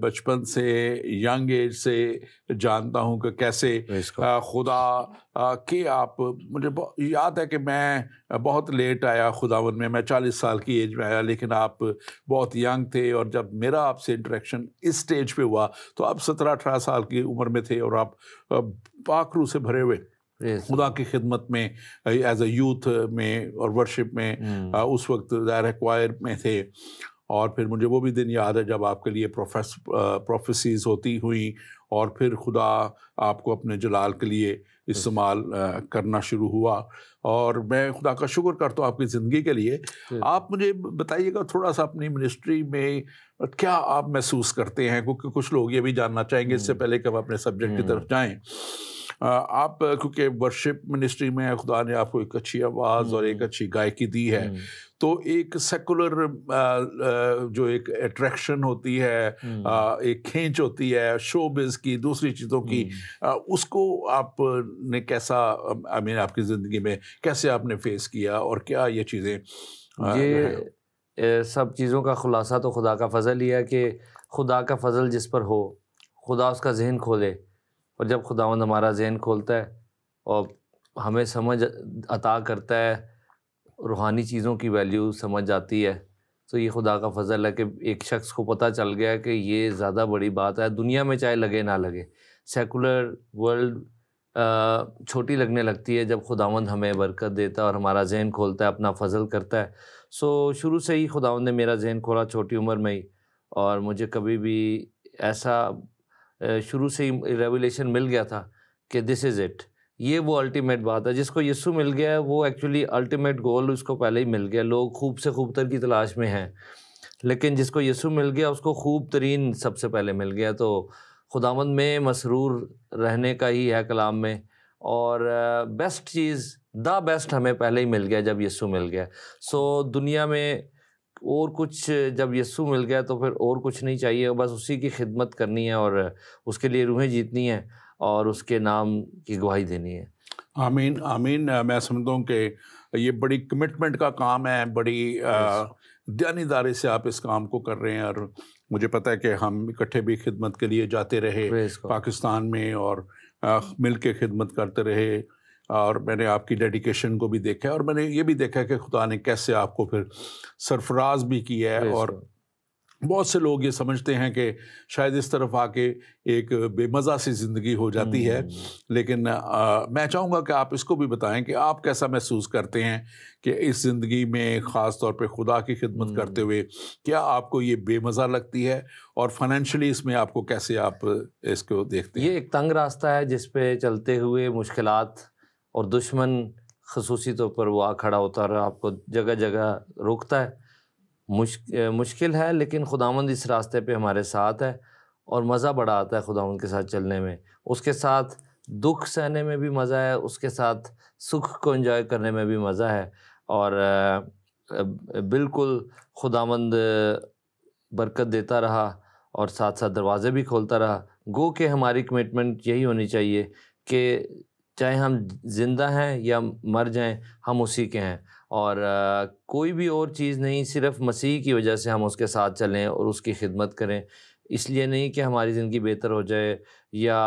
بچپن سے young age سے جانتا ہوں کہ کیسے خدا کہ آپ مجھے یاد ہے کہ میں بہت لیٹ آیا خداوند میں 40 سال کی ایج میں آیا، لیکن آپ بہت ینگ تھے، اور جب میرا آپ سے انٹریکشن اس سٹیج پہ ہوا تو آپ 17-18 سال کی عمر میں تھے، اور آپ پاک روح سے بھرے ہوئے خدا کی خدمت میں ایز اے یوتھ میں اور ورشپ میں اس وقت ظاہر کوائر میں تھے. اور پھر مجھے وہ بھی دن یاد ہے جب آپ کے لیے پروفیسیز ہوتی ہوئیں، اور پھر خدا آپ کو اپنے جلال کے لیے استعمال کرنا شروع ہوا. اور میں خدا کا شکر کرتا ہوں آپ کی زندگی کے لیے. آپ مجھے بتائیے گا تھوڑا سا اپنی منسٹری میں کیا آپ محسوس کرتے ہیں، کیونکہ کچھ لوگ یہ بھی جاننا چاہیں گے اس سے پہلے کہ ہم اپنے سبجیکٹ کی طرف جائیں. آپ کیونکہ ورشپ منسٹری میں خدا نے آپ کو ایک اچھی آواز اور ایک اچھی گائیکی دی ہے، تو ایک سیکولر جو ایک اٹریکشن ہوتی ہے، ایک کھینچ ہوتی ہے شو بز کی، دوسری چیزوں کی، اس کو آپ نے کیسا آپ کی زندگی میں کیسے آپ نے فیس کیا، اور کیا یہ چیزیں؟ یہ سب چیزوں کا خلاصہ تو خدا کا فضل ہی ہے کہ خدا کا فضل جس پر ہو، خدا اس کا ذہن کھولے، اور جب خداوند ہمارا ذہن کھولتا ہے اور ہمیں سمجھ عطا کرتا ہے، روحانی چیزوں کی ویلیو سمجھ جاتی ہے، تو یہ خدا کا فضل ہے کہ ایک شخص کو پتہ چل گیا کہ یہ زیادہ بڑی بات ہے دنیا میں، چاہے لگے نہ لگے. سیکولر ورلڈ چھوٹی لگنے لگتی ہے جب خداوند ہمیں برکت دیتا ہے اور ہمارا ذہن کھولتا ہے، اپنا فضل کرتا ہے. شروع سے ہی خداوند نے میرا ذہن کھولا چھوٹی عمر میں ہی، اور مجھے کبھی بھی ایسا شروع سے ہی ریویلیشن مل گیا تھا کہ دس از اٹ، یہ وہ الٹیمیٹ بات ہے. جس کو یسوع مل گیا ہے وہ ایکچولی الٹیمیٹ گول اس کو پہلے ہی مل گیا. لوگ خوب سے خوب تر کی تلاش میں ہیں، لیکن جس کو یسوع مل گیا اس کو خوب ترین سب سے پہلے مل گیا. تو خداوند میں مسرور رہنے کا ہی ہے کلام میں، اور بیسٹ چیز دا بیسٹ ہمیں پہلے ہی مل گیا جب یسوع مل گیا. دنیا میں اور کچھ جب یسوع مل گیا تو پھر اور کچھ نہیں چاہیے، بس اسی کی خدمت کرنی ہے اور اس کے لیے روحیں جیتنی ہیں اور اس کے نام کی گواہی دینی ہے. آمین آمین. میں سمجھتا ہوں کہ یہ بڑی کمٹمنٹ کا کام ہے، بڑی دیانتداری سے آپ اس کام کو کر رہے ہیں، اور مجھے پتہ ہے کہ ہم اکٹھے بھی خدمت کے لیے جاتے رہے پاکستان میں، اور مل کے خدمت کرتے رہے، اور میں نے آپ کی ڈیڈیکیشن کو بھی دیکھا ہے، اور میں نے یہ بھی دیکھا کہ خدا نے کیسے آپ کو پھر سرفراز بھی کیا ہے. اور بہت سے لوگ یہ سمجھتے ہیں کہ شاید اس طرف آ کے ایک بے مزہ سی زندگی ہو جاتی ہے، لیکن میں چاہوں گا کہ آپ اس کو بھی بتائیں کہ آپ کیسا محسوس کرتے ہیں کہ اس زندگی میں خاص طور پہ خدا کی خدمت کرتے ہوئے کیا آپ کو یہ بے مزہ لگتی ہے، اور فائنینشلی اس میں آپ کو کیسے آپ اس کو دیکھتے ہیں؟ یہ ایک تنگ راستہ ہے جس پہ چلتے ہوئے مشکلات اور دشمن خصوصی طور پر وہ آ کھڑا ہوتا ہے، آپ کو جگہ جگہ روکتا ہے. مشکل ہے، لیکن خداوند اس راستے پہ ہمارے ساتھ ہے، اور مزہ بڑا آتا ہے خداوند کے ساتھ چلنے میں. اس کے ساتھ دکھ سہنے میں بھی مزہ ہے، اس کے ساتھ سکھ کو انجوائے کرنے میں بھی مزہ ہے. اور بالکل خداوند برکت دیتا رہا اور ساتھ ساتھ دروازے بھی کھولتا رہا. گو کہ ہماری کمٹمنٹ یہی ہونی چاہیے کہ چاہے ہم زندہ ہیں یا مر جائیں ہم اسی کے ہیں، اور کوئی بھی اور چیز نہیں، صرف مسیح کی وجہ سے ہم اس کے ساتھ چلیں اور اس کی خدمت کریں. اس لیے نہیں کہ ہماری زندگی بہتر ہو جائے یا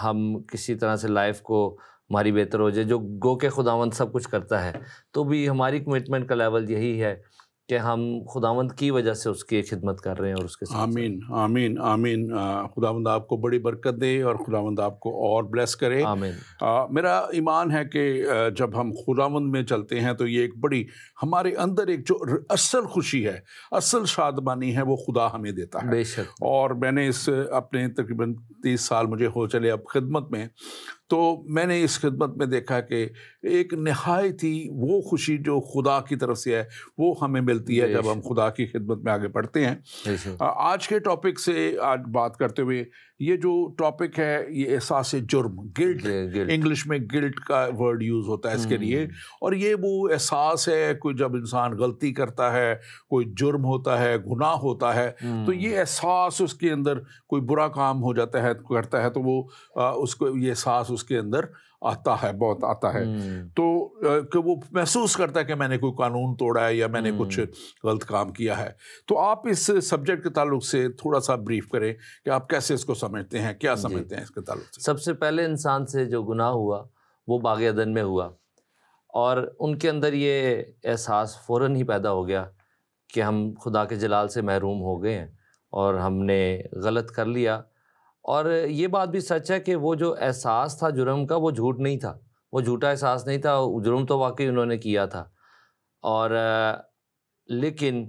ہم کسی طرح سے لائف کو ہماری بہتر ہو جائے، جو گو کہ خداوند سب کچھ کرتا ہے، تو بھی ہماری کمٹمنٹ کا لیول یہی ہے کہ ہم خداوند کی وجہ سے اس کی خدمت کر رہے ہیں اور اس کے ساتھ. آمین آمین آمین. خداوند آپ کو بڑی برکت دے اور خداوند آپ کو اور بلیس کرے. آمین. میرا ایمان ہے کہ جب ہم خداوند میں چلتے ہیں تو یہ ایک بڑی ہمارے اندر ایک جو اصل خوشی ہے، اصل شادمانی ہے، وہ خدا ہمیں دیتا ہے. بے شک. اور میں نے اس اپنے تقریباً 30 سال مجھے ہو چلے اب خدمت میں، تو میں نے اس خدمت میں دیکھا کہ ایک نہایت ہی وہ خوشی جو خدا کی طرف سے ہے وہ ہمیں ملتی ہے جب ہم خدا کی خدمت میں آگے بڑھتے ہیں. آج کے ٹاپک سے آج بات کرتے ہوئے یہ جو ٹاپک ہے یہ احساس جرم، گلٹ، انگلش میں گلٹ کا ورڈ یوز ہوتا ہے اس کے لیے. اور یہ وہ احساس ہے کوئی جب انسان غلطی کرتا ہے، کوئی جرم ہوتا ہے، گناہ ہوتا ہے، تو یہ احساس اس کے اندر کوئی برا کام ہو جاتا ہے کرتا ہے تو وہ اس کو یہ احساس اس کے اندر آتا ہے، بہت آتا ہے، تو کہ وہ محسوس کرتا ہے کہ میں نے کوئی قانون توڑا ہے یا میں نے کچھ غلط کام کیا ہے. تو آپ اس سبجیکٹ کے تعلق سے تھوڑا سا بریف کریں کہ آپ کیسے اس کو سمجھتے ہیں، کیا سمجھتے ہیں اس کے تعلق سے. سب سے پہلے انسان سے جو گناہ ہوا وہ باغ عدن میں ہوا، اور ان کے اندر یہ احساس فوراً ہی پیدا ہو گیا کہ ہم خدا کے جلال سے محروم ہو گئے ہیں اور ہم نے غلط کر لیا. اور یہ بات بھی سچ ہے کہ وہ جو احساس تھا جرم کا، وہ جھوٹ نہیں تھا، وہ جھوٹا احساس نہیں تھا، جرم تو واقعی انہوں نے کیا تھا. اور لیکن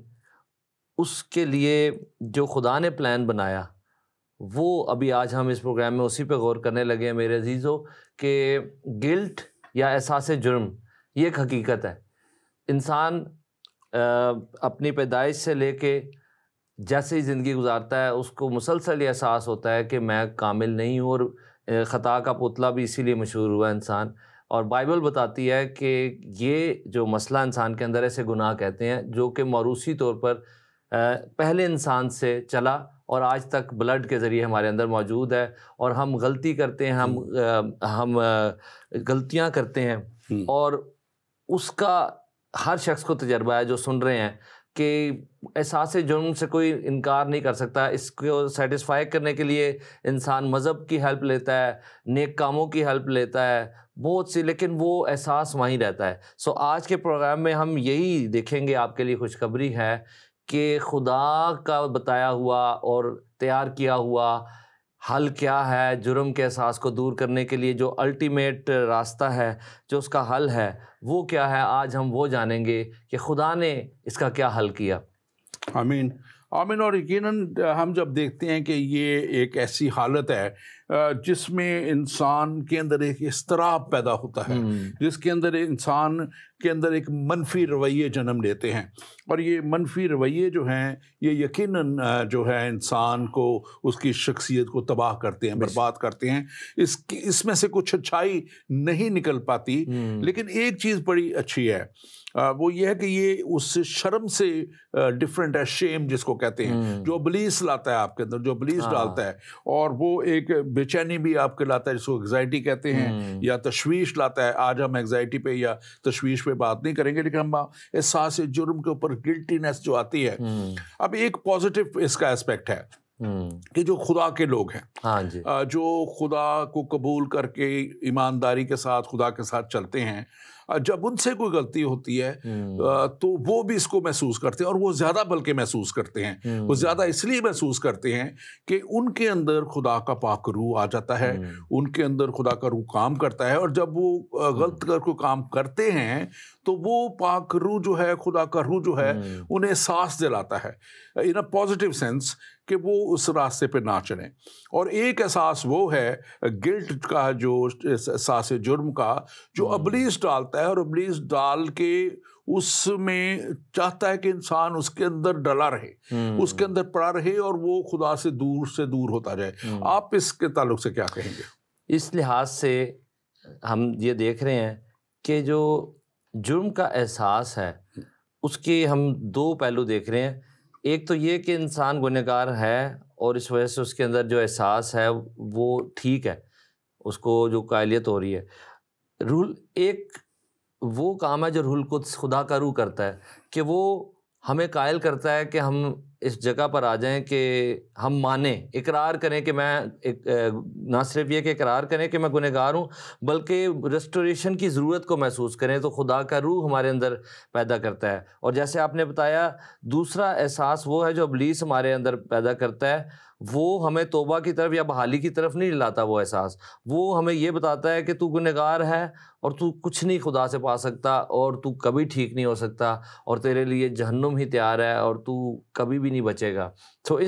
اس کے لیے جو خدا نے پلان بنایا وہ ابھی آج ہم اس پروگرام میں اسی پہ غور کرنے لگے ہیں میرے عزیزو، کہ گلٹ یا احساس جرم یہ ایک حقیقت ہے. انسان اپنی پیدائش سے لے کے جیسے ہی زندگی گزارتا ہے اس کو مسلسل یہ احساس ہوتا ہے کہ میں کامل نہیں ہوں، اور خطا کا پتلا بھی اسی لیے مشہور ہوا انسان. اور بائبل بتاتی ہے کہ یہ جو مسئلہ انسان کے اندر ایسے گناہ کہتے ہیں جو کہ موروثی طور پر پہلے انسان سے چلا اور آج تک بلڈ کے ذریعے ہمارے اندر موجود ہے. اور ہم غلطی کرتے ہیں، ہم غلطیاں کرتے ہیں، اور اس کا ہر شخص کو تجربہ ہے جو سن رہے ہیں کہ احساس جرم سے کوئی انکار نہیں کر سکتا. اس کو سیٹسفائی کرنے کے لیے انسان مذہب کی ہیلپ لیتا ہے، نیک کاموں کی ہیلپ لیتا ہے، بہت سی، لیکن وہ احساس وہیں رہتا ہے. سو آج کے پروگرام میں ہم یہی دیکھیں گے، آپ کے لیے خوشخبری ہے کہ خدا کا بتایا ہوا اور تیار کیا ہوا حل کیا ہے جرم کے احساس کو دور کرنے کے لیے. جو الٹیمیٹ راستہ ہے، جو اس کا حل ہے وہ کیا ہے، آج ہم وہ جانیں گے کہ خدا نے اس کا کیا حل کیا. آمین آمین. اور یقیناً ہم جب دیکھتے ہیں کہ یہ ایک ایسی حالت ہے جس میں انسان کے اندر ایک اضطراب پیدا ہوتا ہے، جس کے اندر انسان کے اندر ایک منفی رویے جنم لیتے ہیں، اور یہ منفی رویے جو ہیں یہ یقیناً جو ہے انسان کو، اس کی شخصیت کو تباہ کرتے ہیں، برباد کرتے ہیں. اس میں سے کچھ اچھائی نہیں نکل پاتی. لیکن ایک چیز بڑی اچھی ہے، وہ یہ ہے کہ یہ اس شرم سے ڈفرینٹ ہے، شیم جس کو کہتے ہیں، جو ابلیس لاتا ہے آپ کے اندر، جو ابلیس ڈالتا ہے، اور وہ ایک بے چینی بھی آپ کے لاتا ہے جس کو انگزائٹی کہتے ہیں، یا تشویش لاتا ہے. آج ہم انگزائٹی پہ یا تشویش پہ بات نہیں کریں گے، لیکن ہم احساس جرم کے اوپر گلٹینس جو آتی ہے. اب ایک پازیٹیو اس کا اسپیکٹ ہے کہ جو خدا کے لوگ ہیں، جو خدا کو قبول کر کے ایمانداری کے ساتھ خدا کے ساتھ چلتے ہیں، جب ان سے کوئی غلطی ہوتی ہے تو وہ بھی اس کو محسوس کرتے ہیں، اور وہ زیادہ بلکہ محسوس کرتے ہیں. وہ زیادہ اس لیے محسوس کرتے ہیں کہ ان کے اندر خدا کا پاک روح آ جاتا ہے، ان کے اندر خدا کا روح کام کرتا ہے. اور جب وہ غلط کر کو کام کرتے ہیں تو وہ پاک روح جو ہے، خدا کا روح جو ہے، انہیں احساس دلاتا ہے ان اے پازیٹیو سینس کہ وہ اس راستے پہ نہ چلیں. اور ایک احساس وہ ہے گلٹ کا، جو احساس جرم کا، جو ابلیس ڈالتا ہے، اور ابلیس ڈال کے اس میں چاہتا ہے کہ انسان اس کے اندر ڈلا رہے، اس کے اندر پڑا رہے، اور وہ خدا سے دور ہوتا جائے. آپ اس کے تعلق سے کیا کہیں گے؟ اس لحاظ سے ہم یہ دیکھ رہے ہیں کہ جو جرم کا احساس ہے اس کے ہم دو پہلو دیکھ رہے ہیں. ایک تو یہ کہ انسان گنہگار ہے، اور اس وجہ سے اس کے اندر جو احساس ہے وہ ٹھیک ہے، اس کو جو قائلیت ہو رہی ہے. رول ایک وہ کام ہے جو روح القدس خدا کا روح کرتا ہے، کہ وہ ہمیں قائل کرتا ہے کہ ہم اس جگہ پر آ جائیں کہ ہم مانیں، اقرار کریں کہ میں نہ صرف یہ کہ اقرار کریں کہ میں گنہگار ہوں، بلکہ ریسٹوریشن کی ضرورت کو محسوس کریں. تو خدا کا روح ہمارے اندر پیدا کرتا ہے. اور جیسے آپ نے بتایا، دوسرا احساس وہ ہے جو ابلیس ہمارے اندر پیدا کرتا ہے، وہ ہمیں توبہ کی طرف یا بحالی کی طرف نہیں لاتا. وہ احساس وہ ہمیں یہ بتاتا ہے کہ تو گنہگار ہے، اور تو کچھ نہیں خدا سے پا سکتا، اور تو کبھی ٹھیک نہیں ہو سکتا، اور تیرے لیے جہنم ہی تیار ہے، اور تو کبھی بھی نہیں بچے گا. تو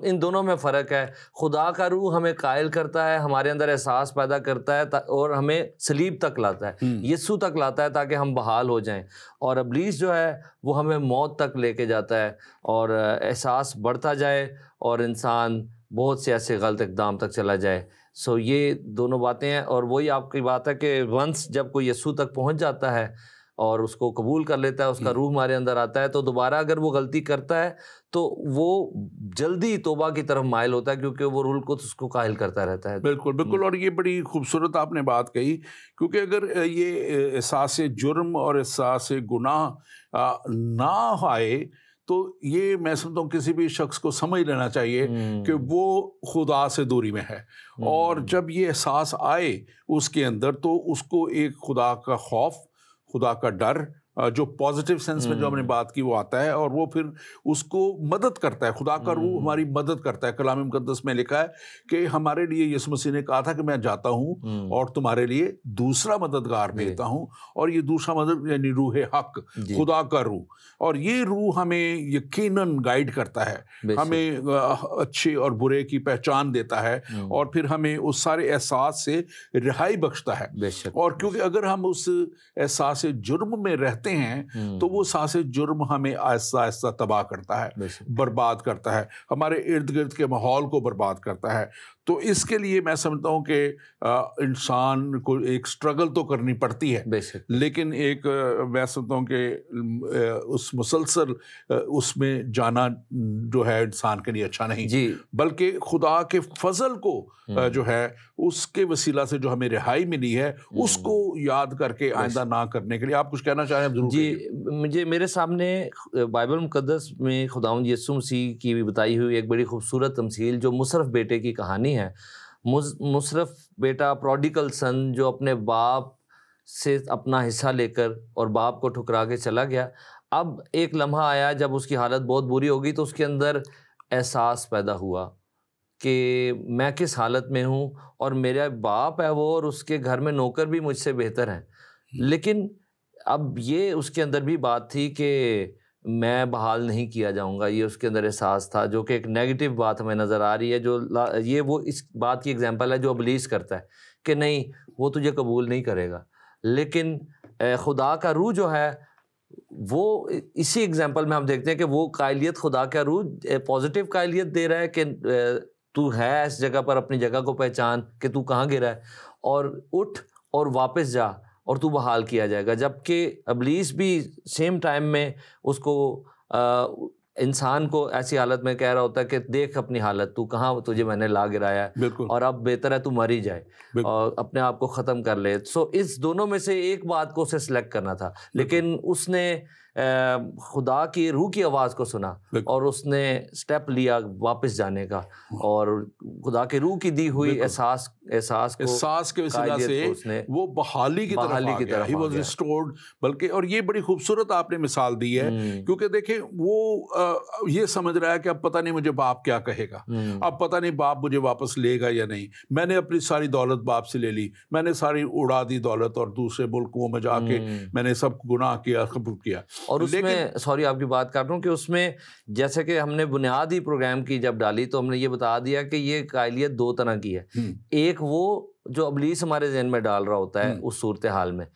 ان دونوں میں فرق ہے. خدا کا روح ہمیں قائل کرتا ہے، ہمارے اندر احساس پیدا کرتا ہے، اور ہمیں صلیب تک لاتا ہے، یسوع تک لاتا ہے تاکہ ہم بحال ہو جائیں. اور ابلیس جو ہے وہ ہمیں موت تک لے کے جاتا ہے، اور احساس بڑھتا جائے، اور انسان بہت سے ایسے غلط اقدام تک چلا جائے. یہ دونوں باتیں ہیں. اور وہی آپ کی بات ہے کہ ونس جب کوئی یسوع تک پہنچ جاتا ہے اور اس کو قبول کر لیتا ہے, اس کا روح ہمارے اندر آتا ہے, تو دوبارہ اگر وہ غلطی کرتا ہے تو وہ جلدی توبہ کی طرف مائل ہوتا ہے, کیونکہ وہ روح القدس اس کو قائل کرتا رہتا ہے. بالکل بالکل. اور یہ بڑی خوبصورت آپ نے بات کہی, کیونکہ اگر یہ احساس جرم اور احساس گناہ نہ آئے تو یہ میں سمجھتا ہوں کسی بھی شخص کو سمجھ لینا چاہیے کہ وہ خدا سے دوری میں ہے. اور جب یہ احساس آئے اس کے اندر تو اس کو ایک خدا کا خوف, خدا کا ڈر جو پازیٹیو سینس میں جو ہم نے بات کی وہ آتا ہے, اور وہ پھر اس کو مدد کرتا ہے. خدا کا روح ہماری مدد کرتا ہے. کلام مقدس میں لکھا ہے کہ ہمارے لیے یسوع مسیح نے کہا تھا کہ میں جاتا ہوں اور تمہارے لیے دوسرا مددگار بھیجتا ہوں, اور یہ دوسرا مدد یعنی روح حق, خدا کا روح. اور یہ روح ہمیں یقیناً گائیڈ کرتا ہے, ہمیں اچھے اور برے کی پہچان دیتا ہے, اور پھر ہمیں اس سارے احساس سے رہائی بخشتا ہے. اور کیونکہ اگر ہم اس احساس جرم میں رہتے ہیں تو وہ احساس جرم ہمیں آہستہ آہستہ تباہ کرتا ہے, برباد کرتا ہے, ہمارے ارد گرد کے ماحول کو برباد کرتا ہے. تو اس کے لیے میں سمجھتا ہوں کہ انسان کو ایک سٹرگل تو کرنی پڑتی ہے, لیکن ایک میں سمجھتا ہوں کہ اس مسلسل اس میں جانا جو ہے انسان کے لیے اچھا نہیں, بلکہ خدا کے فضل کو جو ہے اس کے وسیلہ سے جو ہمیں رہائی ملی ہے اس کو یاد کر کے آئندہ نہ کرنے کے لیے. آپ کچھ کہنا چاہیں؟ جی, میرے سامنے بائبل مقدس میں خداوند یسوع مسیح کی بھی بتائی ہوئی ایک بڑی خوبصورت تمثیل جو مصرف بیٹے کی کہانی ہے. مصرف بیٹا, پروڈیگل سن, جو اپنے باپ سے اپنا حصہ لے کر اور باپ کو ٹھکرا کے چلا گیا. اب ایک لمحہ آیا جب اس کی حالت بہت بری ہو گئی, تو اس کے اندر احساس پیدا ہوا کہ میں کس حالت میں ہوں, اور میرا باپ ہے وہ, اور اس کے گھر میں نوکر بھی مجھ سے بہتر ہیں. لیکن اب یہ اس کے اندر بھی بات تھی کہ میں بحال نہیں کیا جاؤں گا. یہ اس کے اندر احساس تھا, جو کہ ایک نیگیٹو بات ہمیں نظر آ رہی ہے, جو یہ وہ اس بات کی ایگزامپل ہے جو ابلیس کرتا ہے کہ نہیں وہ تجھے قبول نہیں کرے گا. لیکن خدا کا روح جو ہے وہ اسی ایگزامپل میں ہم دیکھتے ہیں کہ وہ قائلیت, خدا کا روح پازیٹیو قائلیت دے رہا ہے کہ تو ہے اس جگہ پر, اپنی جگہ کو پہچان کہ تو کہاں گرا ہے, اور اٹھ اور واپس جا اور تو بحال کیا جائے گا. جبکہ ابلیس بھی سیم ٹائم میں اس کو انسان کو ایسی حالت میں کہہ رہا ہوتا ہے کہ دیکھ اپنی حالت, تو کہاں تجھے میں نے لا گرایا ہے, اور اب بہتر ہے تو مر ہی جائے اور اپنے آپ کو ختم کر لے. اس دونوں میں سے ایک بات کو اسے سلیکٹ کرنا تھا, لیکن اس نے خدا کی روح کی آواز کو سنا اور اس نے سٹیپ لیا واپس جانے کا, اور خدا کی روح کی دی ہوئی احساس کے وسیلہ سے وہ بحالی کی طرف آ گیا. He was restored. بلکہ اور یہ بڑی خوبصورت آپ نے مثال دی ہے, کیونکہ دیکھیں وہ یہ سمجھ رہا ہے کہ اب پتہ نہیں مجھے باپ کیا کہے گا, اب پتہ نہیں باپ مجھے واپس لے گا یا نہیں, میں نے اپنی ساری دولت باپ سے لے لی, میں نے ساری اڑا دی دولت, اور دوسرے ملکوں میں جا کے میں نے سب گناہ کیا, قبول کیا. اور اس میں سوری آپ کی بات کر رہا ہوں کہ اس میں جیسے کہ ہم نے بنیادی پروگرام کی جب ڈالی تو ہم نے یہ بتا دیا کہ یہ قائلیت دو طرح کی ہے. ایک وہ جو ابلیس ہمارے ذہن میں ڈال رہا ہوتا ہے اس صورتحال میں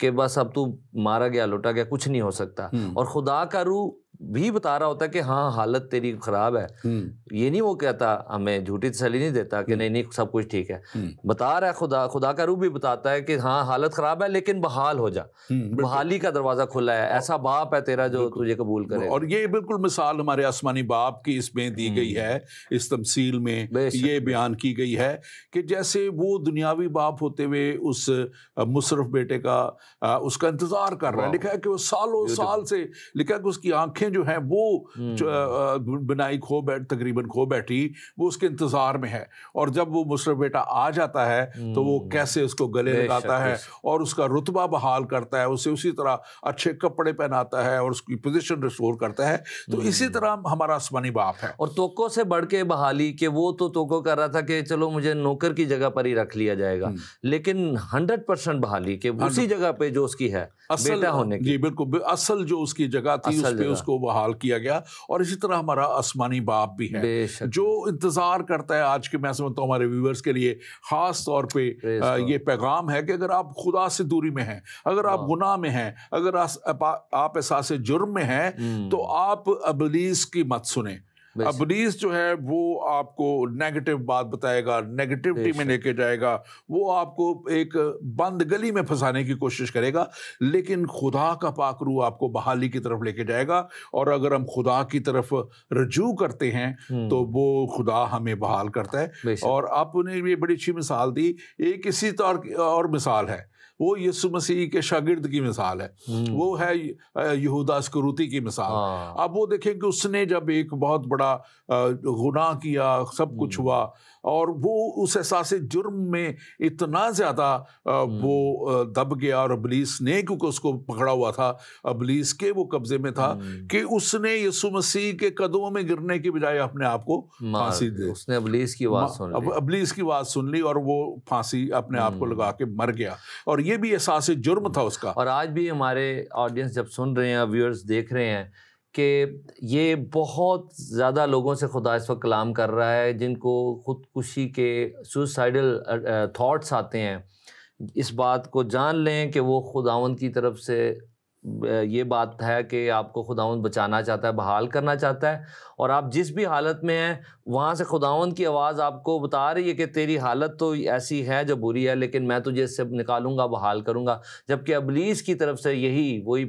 کہ بس اب تو مارا گیا لوٹا گیا, کچھ نہیں ہو سکتا, اور خدا کا روح بھی بتا رہا ہوتا ہے کہ ہاں حالت تیری خراب ہے. یہ نہیں وہ کہتا, ہمیں جھوٹی تسلی نہیں دیتا کہ نہیں سب کچھ ٹھیک ہے, بتا رہا ہے خدا کا روح بھی بتاتا ہے کہ ہاں حالت خراب ہے لیکن بحال ہو جا, بحالی کا دروازہ کھلا ہے, ایسا باپ ہے تیرا جو تجھے قبول کرے. اور یہ بالکل مثال ہمارے آسمانی باپ کی اس میں دی گئی ہے, اس تمثیل میں یہ بیان کی گئی ہے کہ جیسے وہ دنیاوی باپ ہوتے ہوئے اس مصرف بیٹے کا اس کا انتظار کر رہا ہے. لکھا ہے کہ وہ سالوں سال سے, لکھا ہے کہ اس کی آنکھیں جو ہیں وہ بنائی تقریباً کھو بیٹھی, وہ اس کے انتظار میں ہے. اور جب وہ مصرف بیٹا آ جاتا ہے تو وہ کیسے اس کو گلے لگاتا ہے اور اس کا رتبہ بحال کرتا ہے, اسے اسی طرح اچھے کپڑے پہناتا ہے اور اس کی پوزیشن ریسٹور کرتا ہے. تو اسی طرح ہمارا آسمانی باپ ہے. اور توقع سے بڑھ کے بحالی, کہ وہ تو توقع کر رہا تھا کہ چلو مجھے نوکر کی جگہ پر ہی رکھ لیا جائے گا, لیکن 100% بحالی کہ اسی جگہ پہ جو اس کی ہے بیٹا ہونے کی. جی بالکل, اصل جو اس کی جگہ تھی اس پہ اس کو بحال کیا گیا. اور اسی طرح ہمارا آسمانی باپ بھی ہے جو انتظار کرتا ہے. آج کے میں سمجھتا ہوں ہمارے ویورز کے لیے خاص طور پہ یہ پیغام ہے کہ اگر آپ خدا سے دوری میں ہیں, اگر آپ گناہ میں ہیں, اگر آپ احساس جرم میں ہیں, تو آپ ابلیس کی مت سنیں, ابلیس جو ہے وہ آپ کو نیگیٹو بات بتائے گا، نیگیٹیوٹی میں لے کے جائے گا، وہ آپ کو ایک بند گلی میں پھنسانے کی کوشش کرے گا، لیکن خدا کا پاک روح آپ کو بحالی کی طرف لے کے جائے گا، اور اگر ہم خدا کی طرف رجوع کرتے ہیں تو وہ خدا ہمیں بحال کرتا ہے۔ اور آپ نے یہ بڑی اچھی مثال دی، ایک اسی طور اور مثال ہے، وہ یسوع مسیح کے شاگرد کی مثال ہے، وہ ہے یہودا اسکریوطی کی مثال۔ اب وہ دیکھیں کہ اس نے جب ایک بہت بڑا گناہ کیا، سب کچھ ہوا، اور وہ اس احساس جرم میں اتنا زیادہ وہ دب گیا، اور ابلیس نے، کیونکہ اس کو پکڑا ہوا تھا، ابلیس کے وہ قبضے میں تھا، کہ اس نے یسوع مسیح کے قدموں میں گرنے کی بجائے اپنے آپ کو پھانسی دی۔ اس نے ابلیس کی آواز سن لی، ابلیس کی آواز سن لی، اور وہ پھانسی اپنے آپ کو لگا کے مر گیا، اور یہ بھی احساس جرم تھا اس کا۔ اور آج بھی ہمارے آڈینس جب سن رہے ہیں، ویورز دیکھ رہے ہیں کہ یہ بہت زیادہ لوگوں سے خدا اس وقت کلام کر رہا ہے، جن کو خودکشی کے سوسائڈل تھاٹس آتے ہیں، اس بات کو جان لیں کہ وہ خداوند کی طرف سے یہ بات ہے کہ آپ کو خداوند بچانا چاہتا ہے، بحال کرنا چاہتا ہے، اور آپ جس بھی حالت میں ہیں وہاں سے خداوند کی آواز آپ کو بتا رہی ہے کہ تیری حالت تو ایسی ہے جو بری ہے، لیکن میں تجھے اس سے نکالوں گا، بحال کروں گا۔ جبکہ ابلیس کی طرف سے یہی وہی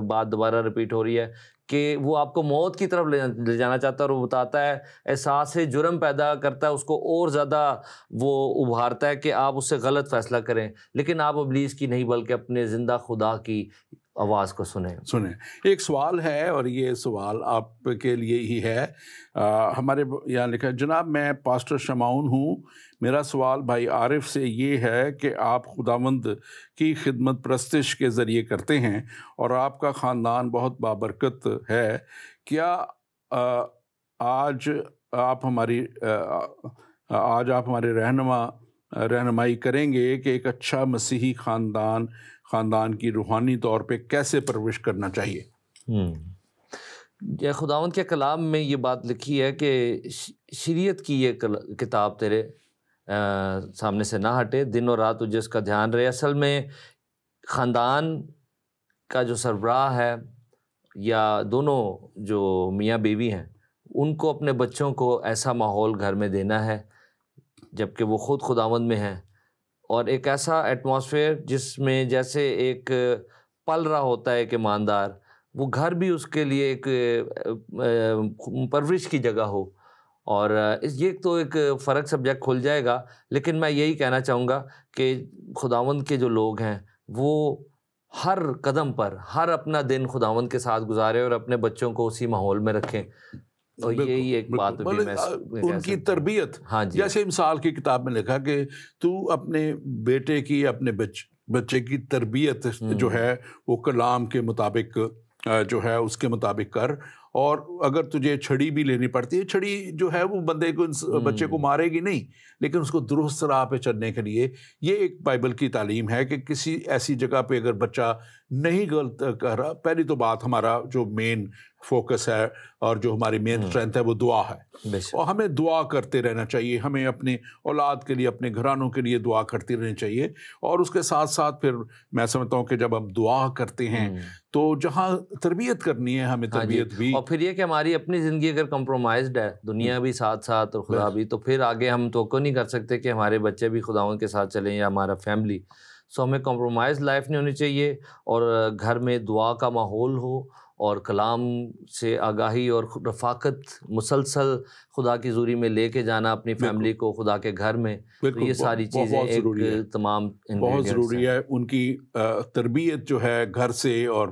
بات دوبارہ ریپیٹ ہو رہی ہے کہ وہ آپ کو موت کی طرف لے جانا چاہتا ہے، اور وہ بتاتا ہے، احساس جرم پیدا کرتا ہے اس کو، اور زیادہ وہ ابھارتا ہے کہ آپ اس سے غلط فیصلہ کریں، لیکن آپ ابلیس کی نہیں بلکہ اپنے زندہ خدا کی آواز کو سنیں۔ ایک سوال ہے، اور یہ سوال آپ کے لیے ہی ہے، ہمارے یہاں لکھا ہے، جناب میں پاسٹر شمعون ہوں، میرا سوال بھائی عارف سے یہ ہے کہ آپ خداوند کی خدمت پرستش کے ذریعے کرتے ہیں، اور آپ کا خاندان بہت بابرکت ہے، کیا آج آپ ہماری رہنمائی کریں گے کہ ایک اچھا مسیحی خاندان کی روحانی طور پہ کیسے پرورش کرنا چاہیے؟ خداوند کے کلام میں یہ بات لکھی ہے کہ شریعت کی یہ کتاب تیرے سامنے سے نہ ہٹے، دن اور رات تجھے اس کا دھیان رہے۔ اصل میں خاندان کا جو سربراہ ہے، یا دونوں جو میاں بیوی ہیں، ان کو اپنے بچوں کو ایسا ماحول گھر میں دینا ہے جب کہ وہ خود خداوند میں ہیں، اور ایک ایسا ایٹماسفیئر جس میں جیسے ایک پل رہا ہوتا ہے ایک ایماندار، وہ گھر بھی اس کے لیے ایک پرورش کی جگہ ہو، اور یہ تو ایک فرق سبجیکٹ کھل جائے گا، لیکن میں یہی کہنا چاہوں گا کہ خداوند کے جو لوگ ہیں وہ ہر قدم پر ہر اپنا دن خداوند کے ساتھ گزارے، اور اپنے بچوں کو اسی ماحول میں رکھیں۔ اور یہی ایک بات بھی میں ان کی تربیت، جیسے مثال کی کتاب میں لکھا کہ تو اپنے بیٹے کی، اپنے بچے کی تربیت جو ہے وہ کلام کے مطابق جو ہے اس کے مطابق کر، اور اگر تجھے چھڑی بھی لینی پڑتی ہے، چھڑی جو ہے وہ بندے کو، بچے کو مارے گی نہیں، لیکن اس کو درست راہ پہ چلنے کے لیے، یہ ایک بائبل کی تعلیم ہے کہ کسی ایسی جگہ پہ اگر بچہ نہیں غلط کر رہا، پہلی تو بات ہمارا جو مین فوکس ہے اور جو ہماری مین اسٹرینتھ ہے وہ دعا ہے، اور ہمیں دعا کرتے رہنا چاہیے، ہمیں اپنے اولاد کے لیے، اپنے گھرانوں کے لیے دعا کرتی رہنی چاہیے، اور اس کے ساتھ ساتھ پھر میں سمجھتا ہوں کہ جب ہم دعا کرتے ہیں تو جہاں تربیت کرنی ہے ہمیں تربیت بھی، اور پھر یہ کہ ہماری اپنی زندگی اگر کمپرومائزڈ ہے، دنیا بھی ساتھ ساتھ اور خدا بھی، تو پھر آگے ہم توقع نہیں کر سکتے کہ ہمارے بچے بھی خداوند کے ساتھ چلیں یا ہمارا فیملی۔ سو ہمیں کمپرومائز لائف نہیں ہونی چاہیے، اور گھر میں دعا کا ماحول ہو، اور کلام سے آگاہی اور رفاقت مسلسل خدا کی حضوری میں لے کے جانا اپنی فیملی کو خدا کے گھر میں، تو یہ ساری چیزیں ایک تمام بہت ضروری ہے۔ ان کی تربیت جو ہے گھر سے، اور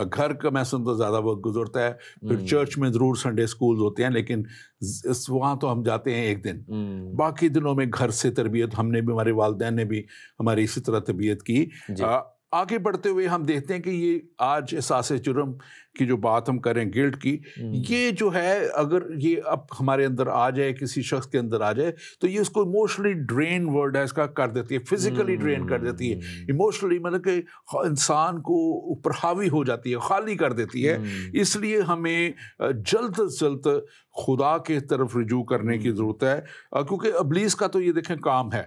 گھر کا میں سمجھتا زیادہ وقت گزرتا ہے، پھر چرچ میں ضرور سنڈے اسکول ہوتے ہیں، لیکن وہاں تو ہم جاتے ہیں ایک دن، باقی دنوں میں گھر سے تربیت، ہم نے بھی، ہمارے والدین نے بھی ہماری اسی طرح تربیت کی۔ آگے بڑھتے ہوئے ہم دیکھتے ہیں کہ یہ آج احساس جرم کی جو بات ہم کریں، گلٹ کی، یہ جو ہے اگر یہ اب ہمارے اندر آ جائے، کسی شخص کے اندر آ جائے، تو یہ اس کو ایموشنلی ڈرین ورڈ ہے اس کا کر دیتی ہے، فزیکلی ڈرین کر دیتی ہے، ایموشنلی مطلب کہ انسان کو اوپر حاوی ہو جاتی ہے، خالی کر دیتی ہے۔ اس لیے ہمیں جلد از جلد خدا کے طرف رجوع کرنے کی ضرورت ہے، کیونکہ ابلیس کا تو یہ دیکھیں کام ہے،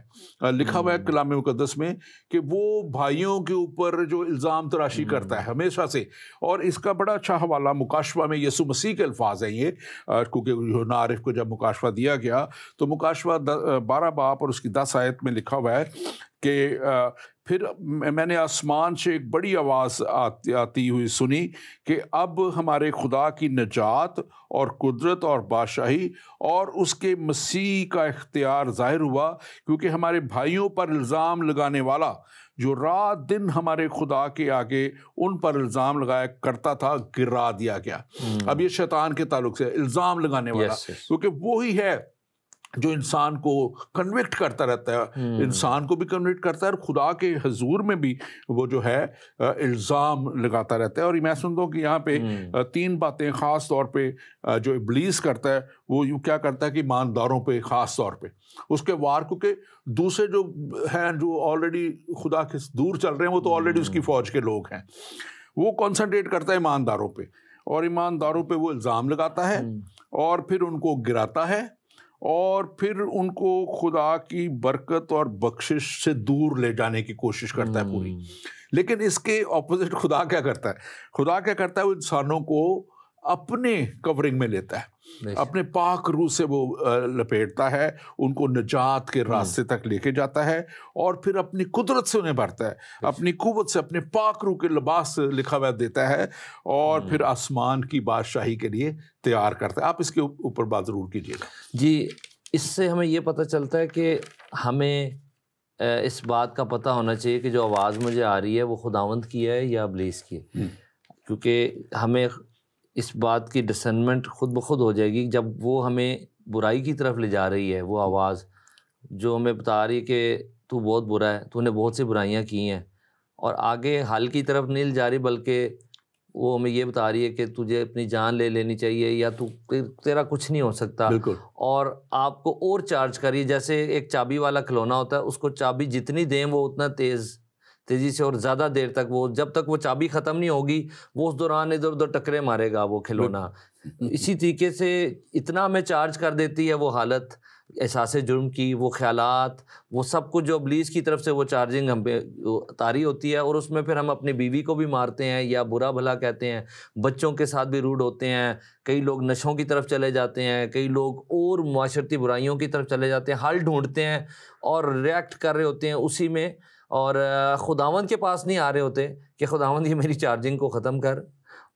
لکھا ہوا ہے کلام مقدس میں کہ وہ بھائیوں کے اوپر جو الزام تراشی کرتا ہے ہمیشہ سے. اور اس کا بڑا اچھا حوالہ مکاشفہ میں یسوع مسیح کے الفاظ ہیں یہ, کیونکہ یوحنا عارف کو جب مکاشفہ دیا گیا تو مکاشفہ 12 باب اور اس کی 10 آیت میں لکھا ہوا ہے کہ پھر میں نے آسمان سے ایک بڑی آواز آتی ہوئی سنی کہ اب ہمارے خدا کی نجات اور قدرت اور بادشاہی اور اس کے مسیح کا اختیار ظاہر ہوا, کیونکہ ہمارے بھائیوں پر الزام لگانے والا جو رات دن ہمارے خدا کے آگے ان پر الزام لگایا کرتا تھا گرا دیا گیا. اب یہ شیطان کے تعلق سے الزام لگانے والا, کیونکہ وہی ہے جو انسان کو کنوکٹ کرتا رہتا ہے, انسان کو بھی کنوکٹ کرتا ہے اور خدا کے حضور میں بھی وہ جو ہے الزام لگاتا رہتا ہے. اور میں سنتا ہوں کہ یہاں پہ 3 باتیں خاص طور پہ جو ابلیس کرتا ہے وہ یوں کیا کرتا ہے کہ ایمانداروں پہ خاص طور پہ اس کے وار, کیونکہ دوسرے جو ہیں جو آلریڈی خدا کے دور چل رہے ہیں وہ تو آلریڈی اس کی فوج کے لوگ ہیں, وہ کنسنٹریٹ کرتا ہے ایمانداروں پہ, اور ایمانداروں پہ وہ الزام لگاتا ہے اور پھر ان کو گراتا ہے اور پھر ان کو خدا کی برکت اور بخشش سے دور لے جانے کی کوشش کرتا ہے پوری. لیکن اس کے اپوزٹ خدا کیا کرتا ہے, خدا کیا کرتا ہے وہ انسانوں کو اپنے کورنگ میں لیتا ہے, اپنے پاک روح سے وہ لپیٹتا ہے, ان کو نجات کے راستے تک لے کے جاتا ہے اور پھر اپنی قدرت سے انہیں بھرتا ہے, اپنی قوت سے, اپنے پاک روح کے لباس لکھا ہوا دیتا ہے اور پھر آسمان کی بادشاہی کے لیے تیار کرتا ہے. آپ اس کے اوپر بات ضرور کیجیے گا. جی, اس سے ہمیں یہ پتہ چلتا ہے کہ ہمیں اس بات کا پتہ ہونا چاہیے کہ جو آواز مجھے آ رہی ہے وہ خداوند کی ہے یا ابلیس کی ہے, کیونکہ ہمیں اس بات کی ڈسرنمنٹ خود بخود ہو جائے گی جب وہ ہمیں برائی کی طرف لے جا رہی ہے. وہ آواز جو ہمیں بتا رہی ہے کہ تو بہت برا ہے, تو نے بہت سی برائیاں کی ہیں, اور آگے حل کی طرف نہیں لے جا رہی بلکہ وہ ہمیں یہ بتا رہی ہے کہ تجھے اپنی جان لے لینی چاہیے یا تیرا کچھ نہیں ہو سکتا, اور آپ کو اور چارج کریے. جیسے ایک چابی والا کھلونا ہوتا ہے, اس کو چابی جتنی دیں وہ اتنا تیزی سے اور زیادہ دیر تک, وہ جب تک وہ چابی ختم نہیں ہوگی وہ اس دوران ادھر ادھر ٹکرے مارے گا وہ کھلونا. اسی طریقے سے اتنا ہمیں چارج کر دیتی ہے وہ حالت احساس جرم کی, وہ خیالات, وہ سب کچھ جو ابلیس کی طرف سے وہ چارجنگ ہم پہ طاری ہوتی ہے, اور اس میں پھر ہم اپنی بیوی کو بھی مارتے ہیں یا برا بھلا کہتے ہیں, بچوں کے ساتھ بھی روڈ ہوتے ہیں, کئی لوگ نشوں کی طرف چلے جاتے ہیں, کئی لوگ اور معاشرتی برائیوں کی طرف چلے جاتے ہیں, حل ڈھونڈتے ہیں اور ریئیکٹ کر رہے ہوتے ہیں اسی میں, اور خداوند کے پاس نہیں آ رہے ہوتے کہ خداوند یہ میری چارجنگ کو ختم کر